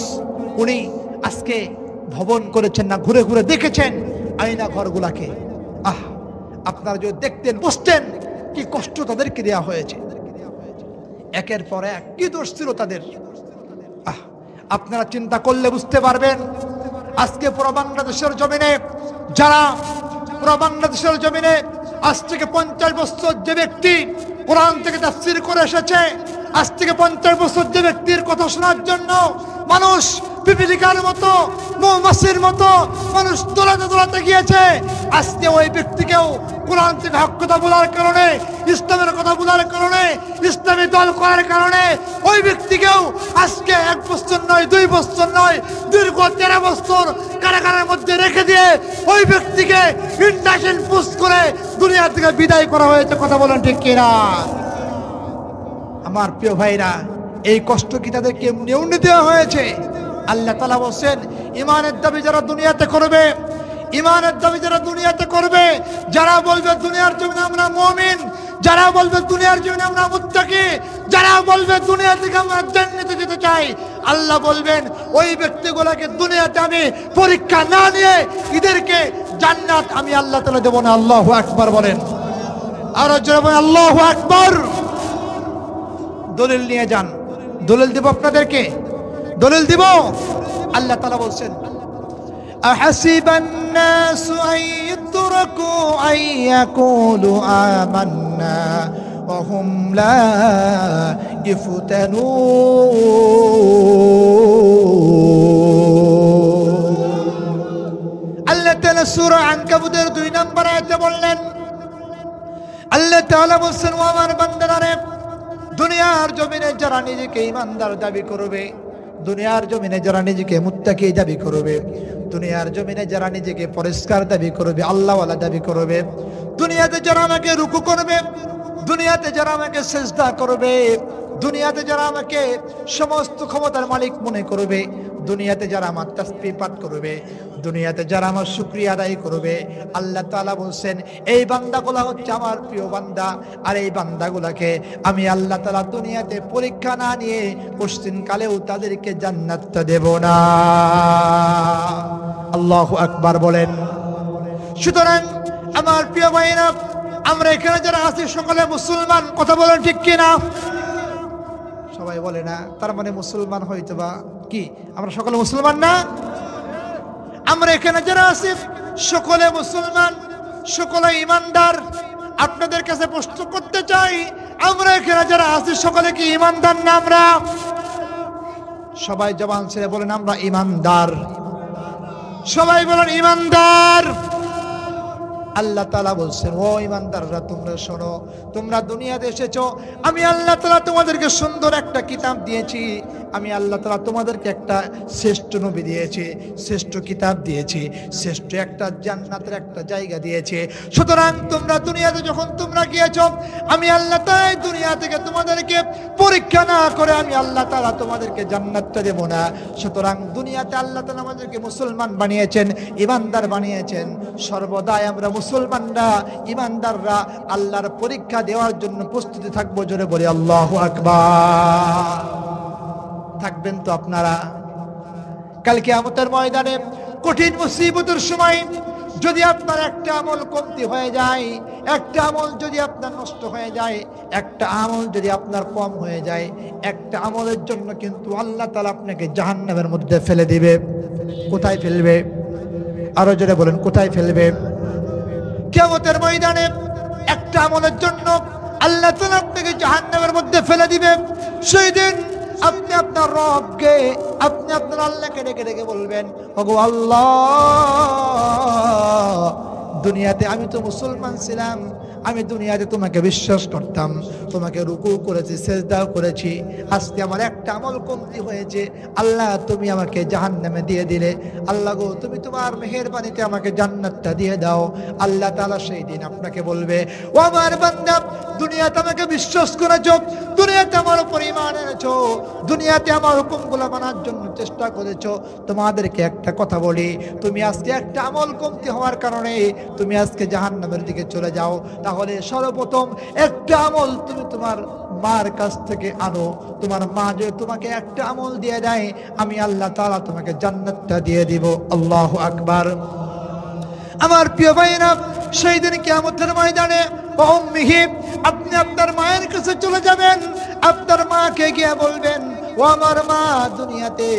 উনি আজকে ভবন করেছেন না, ঘুরে ঘুরে দেখেছেন আয়না ঘরগুলাকে। আপনারা যদি দেখতেন, বুঝতেন কি কষ্ট তাদেরকে দেওয়া হয়েছে। একের পর এক কি দোষ ছিল তাদের। আপনারা চিন্তা করলে বুঝতে পারবেন। আজকে পুরো বাংলাদেশের জমিনে যারা, পুরো বাংলাদেশের জমিনে আজ থেকে 50 বছর যে ব্যক্তি কোরআন থেকে তাফসীর করে এসেছে, আজ থেকে 50 বছর যে ব্যক্তির কথা শোনার জন্য মানুষ পিপিলিকার মতো, মৌমাছির মতো মানুষ দোলাতে দোলাতে গিয়েছে, আজকে ওই ব্যক্তিকেও কোরআন থেকে হক কথা বলার কারণে, ইসলামের কথা বলার কারণে, ইসলামী দল করার কারণে ওই ব্যক্তিকেও আজকে 1 বছর নয়, 2 বছর নয়, দীর্ঘ 13 বছর কারাগারের মধ্যে রেখে দিয়ে ওই ব্যক্তিকে ইন্ডাকশন পোস্ট করে দুনিয়া থেকে বিদায় করা হয়েছে। কথা বলেন ঠিক কিনা? আমার প্রিয় ভাইরা, এই কষ্ট কি তাদেরকে এমনি দেওয়া হয়েছে? আল্লাহ তাআলা বলেন, ঈমানের দাবি যারা দুনিয়াতে করবে, ঈমানের দাবি যারা দুনিয়াতে করবে, যারা বলবে দুনিয়ার জমিনে আমরা মুমিন, যারা বলবে দুনিয়ার জমিনে আমরা মুত্তাকি, যারা বলবে দুনিয়া থেকে আমরা জান্নাতে যেতে চাই, আল্লাহ বলবেন ওই ব্যক্তিগুলোকে দুনিয়াতে আমি পরীক্ষা না নিয়ে এদেরকে জান্নাত আমি আল্লাহ তাআলা দেব না। আল্লাহু আকবার বলেন। আর জোরে বলেন আল্লাহু আকবার। দলিল নিয়ে যান, দলিল দিব আপনাদেরকে, দলিল দিব। আল্লাহ তাআলা বলছেন, আহাসিবান নাসু আন ইউতরাকু আন ইয়াকুলু আমান্না ওয়া হুম লা ইফতানুন। আল্লাহ তাআলা সূরা আনকাবুতের 2 নম্বর আয়াতে বললেন, আল্লাহ তাআলা বলছেন, ও আমার বান্দারা রে, দুনিয়ার জমিনে যারা নিজেকে ইমানদার দাবি করবে, দুনিয়ার জমিনে যারা নিজেকে মুত্তাকি দাবি করবে, দুনিয়ার জমিনে যারা নিজেকে পরিষ্কার দাবি করবে, আল্লাহওয়ালা দাবি করবে, দুনিয়াতে যারা আমাকে রুকু করবে, দুনিয়াতে যারা আমাকে সিজদা করবে, দুনিয়াতে যারা আমাকে সমস্ত ক্ষমতার মালিক মনে করবে, দুনিয়াতে যারা আমার তাসবিহ পাঠ করবে, দুনিয়াতে যারা আমার শুকরিয়া আদায় করবে, আল্লাহ তাআলা বলছেন এই বান্দাগুলা হচ্ছে আমার প্রিয় বান্দা। আর এই বান্দাগুলাকে আমি আল্লাহ তাআলা দুনিয়াতে পরীক্ষা না নিয়ে পশ্চিমকালেও তাদেরকে জান্নাতটা দেব না। আল্লাহু আকবার বলেন। সুতরাং আমার প্রিয় ভাইরা, আমরা এখানে যারা আছি সকলে মুসলমান। কথা বলেন ঠিক কিনা? সবাই বলে না, তার মানে মুসলমান হয়তো বা কি আমরা সকলে মুসলমান না? আমরা এখানে যারা আছি সকলে মুসলমান, সকলে ইমানদার। আপনাদের কাছে প্রশ্ন করতে চাই, আমরা এখানে যারা আছি সকলে কি ইমানদার না? আমরা সবাই জবান ছেড়ে বলেন আমরা ইমানদার। সবাই বলেন ইমানদার। আল্লাহ তাআলা বলছেন, ও ঈমানদাররা তোমরা শোনো, তোমরা দুনিয়াতে এসেছো, আমি আল্লাহ তাআলা তোমাদেরকে সুন্দর একটা কিতাব দিয়েছি, আমি আল্লাহ তাআলা তোমাদেরকে একটা শ্রেষ্ঠ নবী দিয়েছি, শ্রেষ্ঠ কিতাব দিয়েছি, শ্রেষ্ঠ একটা জান্নাতের একটা জায়গা দিয়েছি। সুতরাং তোমরা দুনিয়াতে যখন তোমরা গিয়েছো, আমি আল্লাহ তাআলা দুনিয়া থেকে তোমাদেরকে পরীক্ষা না করে আমি আল্লাহ তাআলা তোমাদেরকে জান্নাতটা দেব না। সুতরাং দুনিয়াতে আল্লাহ তাআলা আমাদেরকে মুসলমান বানিয়েছেন, ঈমানদার বানিয়েছেন। সর্বদাই আমরা মুসলমানরা, ঈমানদাররা আল্লাহর পরীক্ষা দেওয়ার জন্য প্রস্তুতি থাকবো। জোরে বলি আল্লাহু আকবার। থাকবেন তো আপনারা? কাল কিয়ামতের ময়দানে কঠিন মুসিবতের সময় যদি আপনার একটা আমল কমতি হয়ে যায়, একটা আমল যদি আপনার নষ্ট হয়ে যায়, একটা আমল যদি আপনার কম হয়ে যায়, একটা আমলের জন্য কিন্তু আল্লাহ তাআলা আপনাকে জাহান্নামের মধ্যে ফেলে দিবে। কোথায় ফেলবে? আরো জোরে বলেন, কোথায় ফেলবে? কিয়ামতের ময়দানে একটা আমলের জন্য আল্লাহ তাআলা আপনাকে জাহান্নামের মধ্যে ফেলে দিবে। সেই দিন আপনি আপনার রবকে, আপনি আপনার আল্লাহকে ডেকে ডেকে বলবেন, ওগো আল্লাহ, দুনিয়াতে আমি তো মুসলমান ছিলাম, আমি দুনিয়াতে তোমাকে বিশ্বাস করতাম, তোমাকে রুকু করেছি, সেজদাও করেছি, আজকে আমার একটা আমল কমতি হয়েছে, আল্লাহ তুমি আমাকে জাহান্নামে দিয়ে দিলে, আল্লাহ গো তুমি তোমার মেহেরবানিতে আমাকে জান্নাতটা দিয়ে দাও। আল্লাহ তাআলা সেই দিন আপনাকে বলবে, ও আমার বান্দা, দুনিয়াতে আমাকে বিশ্বাস করেছো, দুনিয়াতে আমার উপর ঈমান এনেছো, দুনিয়াতে আমার হুকুমগুলো মানার জন্য চেষ্টা করেছো, তোমাদেরকে একটা কথা বলি, তুমি আজকে একটা আমল কমতি হওয়ার কারণে তুমি আজকে জাহান্নামের দিকে চলে যাও। তাহলে সর্বপ্রথম একটা আমল তুমি তোমার মার কাছ থেকে আনো। তোমার মা যদি তোমাকে একটা আমল দিয়ে দেয়, আমি আল্লাহ তাআলা তোমাকে জান্নাতটা দিয়ে দিব। আল্লাহু আকবার। আমার প্রিয় ভাইরা, সেই দিন কিয়ামতের ময়দানে আপনি আপনার মায়ের কাছে চলে যাবেন, আপনার মাকে গিয়ে বলবেন, ও আমার মা, দুনিয়াতে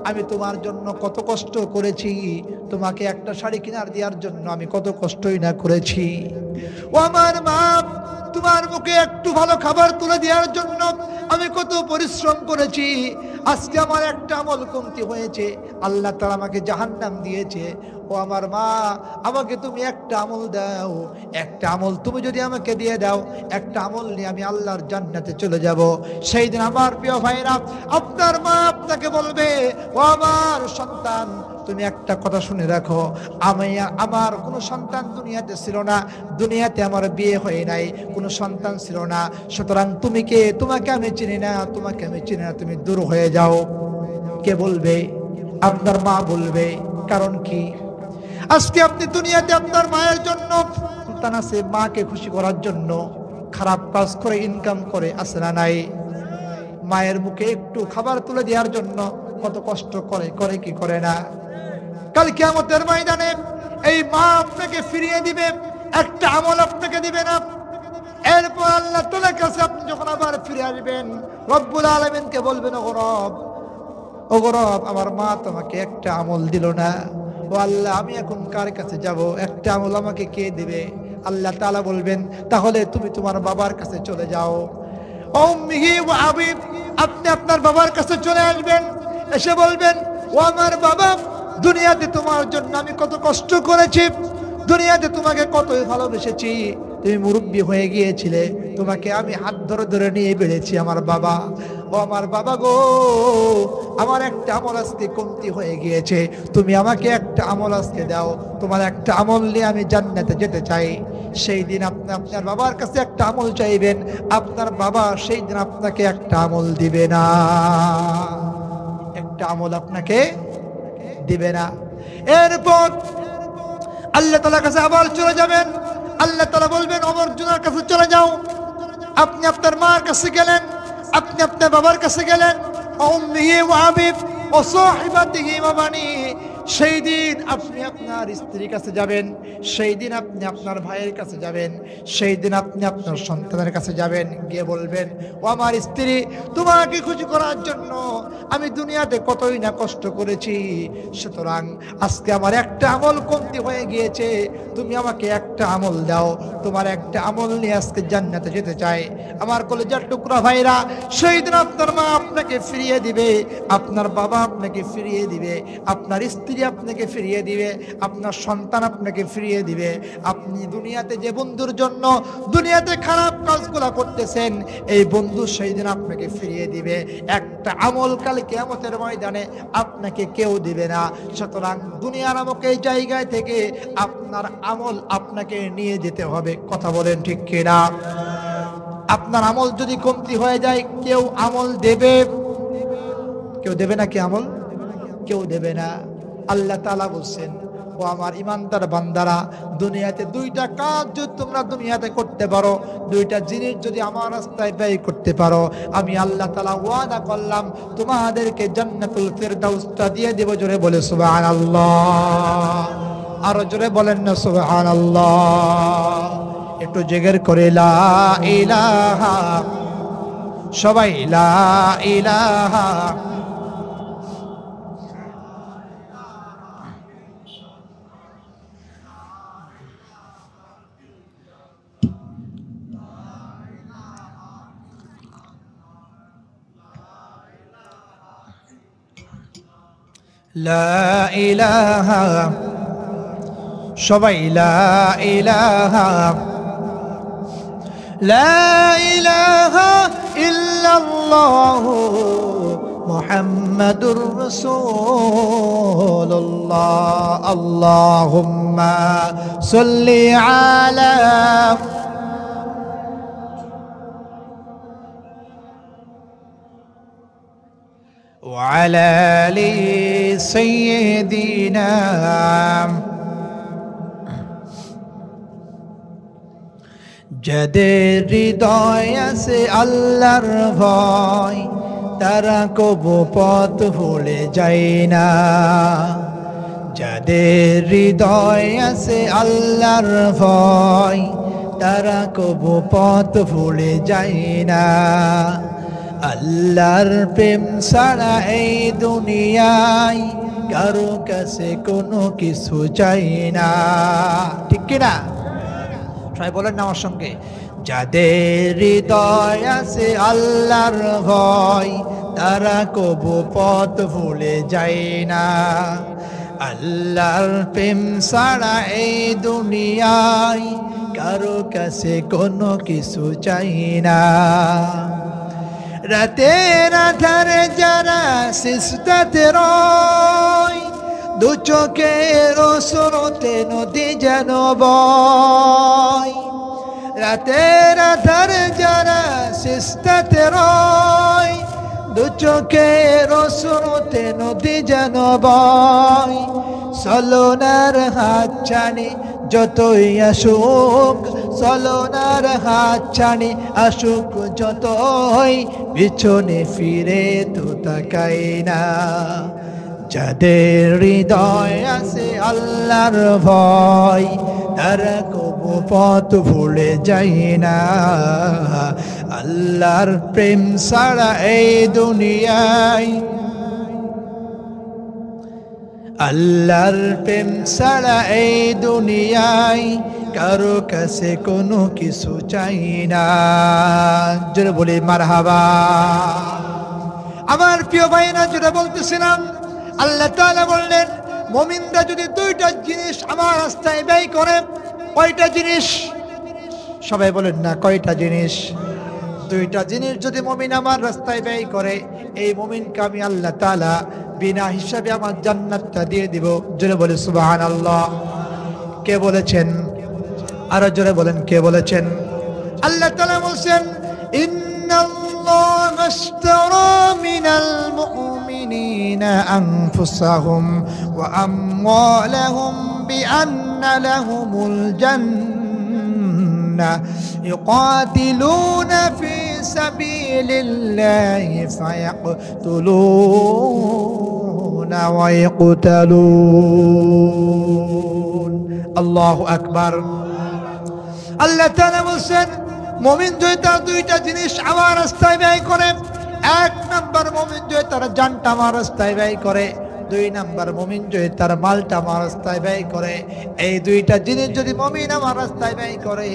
আমি তোমার জন্য কত কষ্ট করেছি, তোমাকে একটা শাড়ি কিনার দেওয়ার জন্য আমি কত কষ্টই না করেছি। ও আমার মা, তোমার মুখে একটু ভালো খাবার তুলে দেওয়ার জন্য আমি কত পরিশ্রম করেছি, আজকে আমার একটা আমল কমতি হয়েছে, আল্লাহ তাআলা আমাকে জাহান্নাম দিয়েছে। ও আমার মা, আমাকে তুমি একটা আমল দাও, একটা আমল তুমি যদি আমাকে দিয়ে দাও, একটা আমল নিয়ে আমি আল্লাহর জান্নাতে চলে যাব। সেই দিন আমার প্রিয় ভাইরা, আপনার মা আপনাকে বলবে, ও আমার সন্তান, তুমি একটা কথা শুনে রাখো, আমার কোনো সন্তান দুনিয়াতে ছিল না, দুনিয়াতে আমার বিয়ে হয় নাই, কোনো সন্তান ছিল না, সুতরাং তুমি কে? তোমাকে আমি চিনি না, তোমাকে আমি চিনি না, তুমি দূর হয়ে যাও। কে বলবে? আপনার মা বলবে। কারণ কি? আজকে আপনি দুনিয়াতে আপনার মায়ের জন্য, সন্তান আছে, মাকে খুশি করার জন্য খারাপ কাজ করে ইনকাম করে, আছে না নাই? মায়ের মুখে একটু খাবার তুলে দেওয়ার জন্য কত কষ্ট করে, করে কি করে না? কাল কিয়ামতের ময়দানে এই মা আপনাকে ফিরিয়ে দিবে, একটা আমল আপনাকে দিবে না। এরপর আল্লাহ তাআলার কাছে আপনি যখন আবার ফিরে আসবেন, রব্বুল আলামিনকে বলবেন, ও রব, আমার মা তোমাকে একটা আমল দিল না, ও আল্লাহ, আমি এখন কার কাছে যাব? একটা আমল আমাকে কে দিবে? আল্লাহ তাআলা বলবেন, তাহলে তুমি তোমার বাবার কাছে চলে যাও। আপনি আপনার বাবার কাছে চলে আসবেন, এসে বলবেন, ও আমার বাবা, দুনিয়াতে তোমার জন্য আমি কত কষ্ট করেছি, দুনিয়াতে তোমাকে কতই ভালোবেসেছি, তুমি মুরব্বী হয়ে গিয়েছিলে, তোমাকে আমি হাত ধরে ধরে নিয়ে বেড়েছি আমার বাবা। ও আমার বাবা গো, আমার একটা আমল আজকে কমতি হয়ে গিয়েছে, তুমি আমাকে একটা আমল আজকে দাও, তোমার একটা আমল নিয়ে আমি জান্নাতে যেতে চাই। সেই দিন আপনি আপনার বাবার কাছে একটা আমল চাইবেন, আপনার বাবা সেই দিন আপনাকে একটা আমল দিবে না, একটা আমল আপনাকে দিবে না। এরপর আল্লাহ তাআলার কাছে আবার চলে যাবেন, আল্লাহ তাআলা বলবেন, অমরজুনের কাছে চলে যাও। আপনি আপনার মার কাছে গেলেন, আপনি আপনার বাবার কাছে গেলেন, উম্মিহি ওয়া আবিব ওয়া সাহিবাতিহি ওয়া বানি। সেই দিন আপনি আপনার স্ত্রীর কাছে যাবেন, সেই দিন আপনি আপনার ভাইয়ের কাছে যাবেন, সেই দিন আপনি আপনার সন্তানের কাছে যাবেন, গিয়ে বলবেন, ও আমার স্ত্রী, তোমাকে খুশি করার জন্য আমি দুনিয়াতে কতই না কষ্ট করেছি, সুতরাং আজকে আমার একটা আমল কমতি হয়ে গিয়েছে, তুমি আমাকে একটা আমল দাও, তোমার একটা আমল নিয়ে আজকে জান্নাতে যেতে চাই। আমার কলেজার টুকরা ভাইরা, সেই দিন আপনার মা আপনাকে ফিরিয়ে দিবে, আপনার বাবা আপনাকে ফিরিয়ে দিবে, আপনার স্ত্রী স্ত্রী আপনাকে ফিরিয়ে দিবে, আপনার সন্তান আপনাকে ফিরিয়ে দিবে। আপনি দুনিয়াতে যে বন্ধুর জন্য দুনিয়াতে খারাপ কাজগুলো করতেছেন, এই বন্ধু সেই দিন আপনাকে ফিরিয়ে দিবে। একটা আমল কাল কিয়ামতের ময়দানে আপনাকে কেউ দিবে না। সুতরাং দুনিয়া নামক এই জায়গায় থেকে আপনার আমল আপনাকে নিয়ে যেতে হবে। কথা বলেন ঠিক কিনা? আপনার আমল যদি কমতি হয়ে যায়, কেউ আমল দেবে? কেউ দেবে না কি আমল? কেউ দেবে না। আল্লাহ তাআলা বলছেন, ও আমার ইমানদার বান্দারা, দুনিয়াতে দুইটা কাজ যদি তোমরা দুনিয়াতে করতে পারো, দুইটা জিনিস যদি আমার রাস্তায় ব্যয় করতে পারো, আমি আল্লাহ তাআলা ওয়াদা করলাম তোমাদেরকে জান্নাতুল ফিরদাউসটা দিয়ে দেব। জোরে বলে সুবহানাল্লাহ। আরো জোরে বলেন না সুবহানাল্লাহ। একটু জিকির করে লা ইলাহা, সবাই লা ইলাহা। লা ইলাহা, সবাই লা ইলাহা। লা ইলাহা ইল্লাল্লাহু মুহাম্মাদুর রাসূলুল্লাহ। আল্লাহুম্মা সাল্লি আলা وعلى آل سيدنا। যাদের হৃদয় আছে আল্লাহর ভয়, তারা কবু পথ ভুলে যায় না। যাদের হৃদয় আছে আল্লাহর ভয়, তারা কবু পথ ভুলে যায় না। আল্লাহর প্রেম ছাড়া এই দুনিয়ায় কারো কাছে কোনো কিছু চাই না। ঠিক কিনা? সবাই বলেন না আমার সঙ্গে, যাদের হৃদয় আছে আল্লাহর ভয়, তারা কবু পথ ভুলে যায় না। আল্লাহর প্রেম ছাড়া এই দুনিয়ায় কারো কাছে কোনো কিছু চাই না। রাতের আধারে যারা সিজদাতে রয়, দু চোখের স্রোতে নদী যেন বয়। রাতের আধারে যারা সিজদাতে রয়, দু চোখের স্রোতে নদী যেন বয়। চলনার হাত ছানি যতই আসুক, চলনার হাত ছানি আসুক যতই, পিছনে ফিরে তো তাকাই না। যাদের হৃদয় আছে আল্লাহর ভয়, তারা কবু পথ ভুলে যায় না। আল্লাহর প্রেম ছাড়া এই দুনিয়ায়, আল্লাহর প্রেম ছাড়া এই দুনিয়ায় কারো কাছে কোনো কিছু চাই না। জোরে বলি মারহাবা। আমার প্রিয় ভাইরা, যেটা বলতেছিলাম, আল্লাহ তাআলা বললেন মুমিনরা যদি দুইটা জিনিস আমার রাস্তায় ব্যয় করে। কয়টা জিনিস? সবাই বলেন না কয়টা জিনিস? দুইটা জিনিস যদি মুমিন আমার রাস্তায় ব্যয় করে, এই মুমিনকে আমি আল্লাহ তাআলা বিনা হিসাবে আমার জান্নাতটা দিয়ে দিব। জোরে বলে সুবহানাল্লাহ। কে বলেছেন? আরো জোরে বলেন, কে বলেছেন? আল্লাহ তাআলা বলেন, ইন্নাল্লাহা আশতারা মিনাল মুমিনিনা আনফুসাহুম ওয়া আমওয়ালাহুম বিআন্না লাহুমুল জান্নাহ ইউকাতিলুনা ফি সাবিলিল্লাহি ফায়াকতুলুনা ওয়া ইয়াকতালুন। আল্লাহু আকবার। আল্লাহ তাআলা বলেন মুমিন যদি তার দুইটা জিনিস আমার রাস্তায় ব্যয় করে, এক নম্বর মুমিন যদি তার জানটা আমার রাস্তায় ব্যয় করে, দুই নাম্বার মুমিন যদি তার মালটা আমার রাস্তায় ব্যয় করে, এই দুইটা জিনিস যদি মুমিন আমার রাস্তায় ব্যয় করে,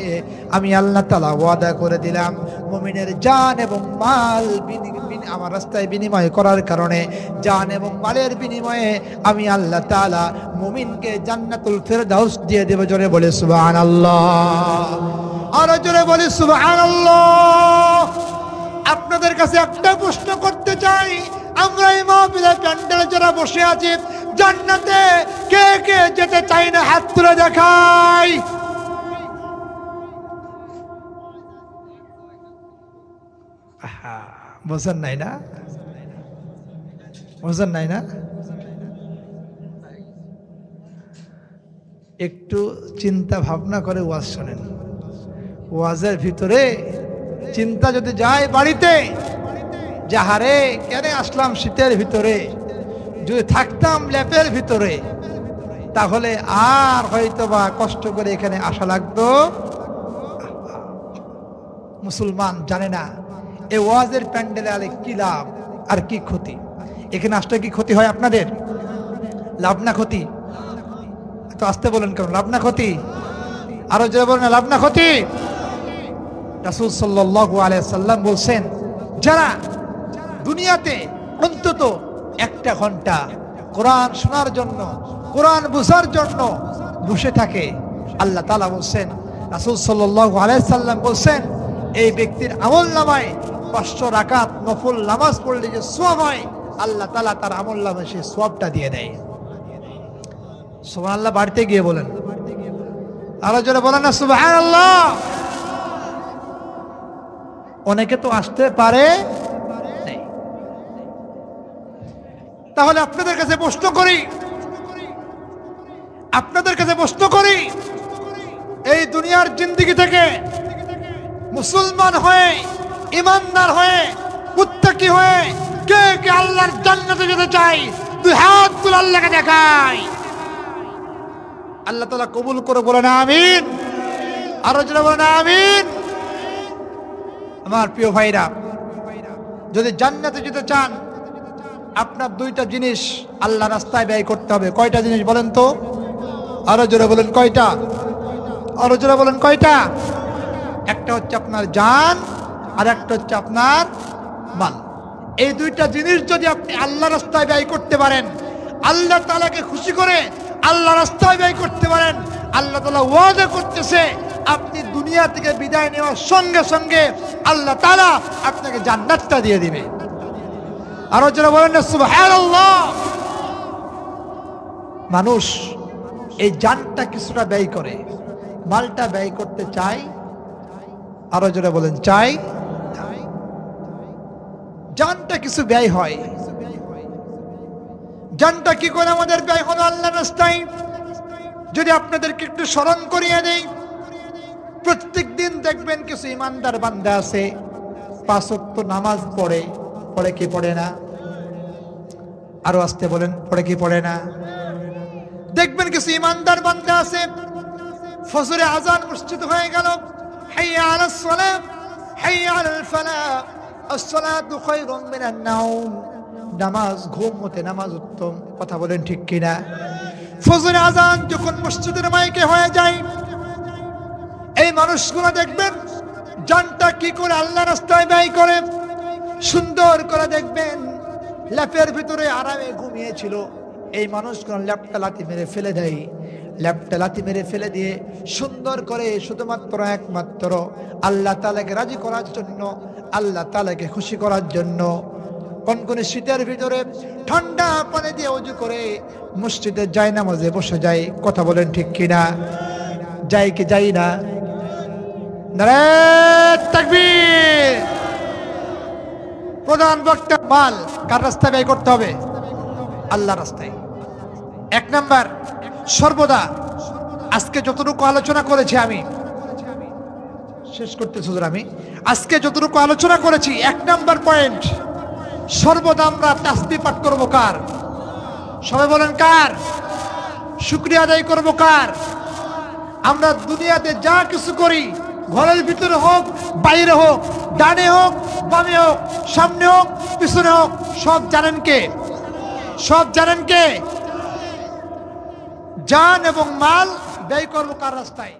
আমি আল্লাহ তাআলা ওয়াদা করে দিলাম মুমিনের জান এবং মাল আমার রাস্তায় বিনিময় করার কারণে, জান এবং মালের বিনিময়ে আমি আল্লাহ তাআলা মুমিনকে জান্নাতুল ফেরদাউস দিয়ে দেব। জোরে বলে সুবহানাল্লাহ, আরো জোরে বলে সুবহানাল্লাহ। আপনাদের কাছে একটা প্রশ্ন করতে চাই, আমরা এই মাহফিলের প্যান্ডেলে যারা বসে আছি, জান্নাতে কে কে যেতে চাই না? হাত তুলে দেখাই। বোঝেন নাই না? বোঝেন নাই না? একটু চিন্তা ভাবনা করে ওয়াজ শোনেন। ওয়াজের ভিতরে চিন্তা যদি যায় বাড়িতে, যাহারে কেন আসলাম শীতের ভিতরে, যদি থাকতাম ল্যাপের ভিতরে, তাহলে আর হয়তোবা কষ্ট করে এখানে আসা লাগতো। মুসলমান জানে না এই ওয়াজের প্যান্ডেলে আলে কি লাভ আর কি ক্ষতি। এখানে আসলে কি ক্ষতি হয় আপনাদের? লাভ না ক্ষতি? তো আসতে বলেন কেন? লাভ না ক্ষতি? আরো যে বলেন লাভ না ক্ষতি? রাসূল সাল্লাল্লাহু আলাইহি সাল্লাম বলছেন, যারা দুনিয়াতে অন্তত একটা ঘন্টা কোরআন শোনার জন্য, কোরআন বুঝার জন্য বসে থাকে, আল্লাহ তাআলা বলছেন, রাসূল সাল্লাল্লাহু আলাইহি সাল্লাম বলছেন, এই ব্যক্তির আমলনামায় 500 রাকাত নফল নামাজ পড়লে যে সওয়াব হয়, আল্লাহ তাআলা তার আমলনামায় সেই সওয়াবটা দিয়ে দেয়। সুবহানাল্লাহ। বাড়িতে গিয়ে বলেন, আরো জোরে বলেন না সুবহানাল্লাহ। অনেকে তো আসতে পারে নাই। তাহলে আপনাদের কাছে প্রশ্ন করি, এই দুনিয়ার জিন্দেগি থেকে মুসলমান হয়ে, ইমানদার হয়ে, মুত্তাকি হয়ে কে কে আল্লাহর জান্নাতে যেতে চাই? দুই হাত তুলে আল্লাহকে দেখাই। আল্লাহ তাআলা কবুল করে বলেন আমিন। আরো জোরে বলেন আমিন। আমার প্রিয় ভাইরা, যদি জান্নাতে যেতে চান, আপনার দুইটা জিনিস আল্লাহ রাস্তায় ব্যয় করতে হবে। কয়টা জিনিস বলেন তো? আরো জোরে বলেন কয়টা? আরো জোরে বলেন কয়টা? একটা হচ্ছে আপনার জান, আর একটা হচ্ছে আপনার মাল। এই দুইটা জিনিস যদি আপনি আল্লাহ রাস্তায় ব্যয় করতে পারেন, আল্লাহ তাআলাকে খুশি করে আল্লাহ রাস্তায় ব্যয় করতে পারেন, আল্লাহ তাআলা ওয়াদা করতেছে আপনি দুনিয়া থেকে বিদায় নেওয়ার সঙ্গে সঙ্গে আল্লাহ তাআলা আপনাকে জান্নাতটা দিয়ে দিবে। আরো যারা বলেন না সুবহানাল্লাহ। মানুষ এই জানটা কিছুটা ব্যয় করে, মালটা ব্যয় করতে চায়। আরো যারা বলেন চাই। জানটা কিছু ব্যয় হয়। জানটা কি করে আমাদের ব্যয় হলো আল্লাহর রাস্তায়? যদি আপনাদেরকে একটু স্মরণ করিয়ে দেই, প্রত্যেক দিন দেখবেন কিছু ইমানদার বান্দা আছে 5 ওয়াক্ত নামাজ পড়ে। পড়ে কি পড়ে না? আরো আসতে বলেন, পড়ে কি পড়ে না? দেখবেন কিছু ইমানদার বান্দা আছে, ফজরে আজান মসজিদ হয়ে গেল, হাইয়া আলাস সালাহ, হাইয়া আলাল ফালাহ, আস-সালাতু খায়রুম মিনান নাওম। নামাজ ঘুম হতে নামাজ উত্তম। কথা বলেন ঠিক কিনা? ফজরে আজান যখন মসজিদের মাইকে হয়ে যায়, এই মানুষগুলো দেখবেন জানটা কি করে আল্লাহ রাস্তায় ব্যয় করে। সুন্দর করে দেখবেন ল্যাপের ভিতরে আরামে ঘুমিয়েছিল, এই মানুষগুলো ল্যাপটা লাথি মেরে ফেলে দেয়। ল্যাপটা লাথি মেরে ফেলে দিয়ে সুন্দর করে শুধুমাত্র একমাত্র আল্লাহ তাআলাকে রাজি করার জন্য, আল্লাহ তাআলাকে খুশি করার জন্য কনকনে শীতের ভিতরে ঠান্ডা পানি দিয়ে ওযু করে মসজিদে যায়, নামাজে বসে যায়। কথা বলেন ঠিক কিনা? যাই কি যাই না? নারে তাকবীর। প্রধান বক্তা মাল কার রাস্তায় ব্যয় করতে হবে? আল্লাহ রাস্তায়। 1 নাম্বার, সর্বদা আজকে যতটুকু আলোচনা করেছি, আমি শেষ করতেছি হুজুর, আমি আজকে যতটুকু আলোচনা করেছি 1 নাম্বার পয়েন্ট, সর্বদা আমরা তাসবিহ পাঠ করবো কার? সবাই বলেন কার? শুকরিয়া আদায় করবো কার? আমরা দুনিয়াতে যা কিছু করি, ঘরের ভিতরে হোক, বাইরে হোক, ডানে হোক, বামে হোক, সামনে হোক, পিছনে হোক, সব জানেন কে? সব জানেন কে? জান এবং মাল ব্যয় করবো কার রাস্তায়?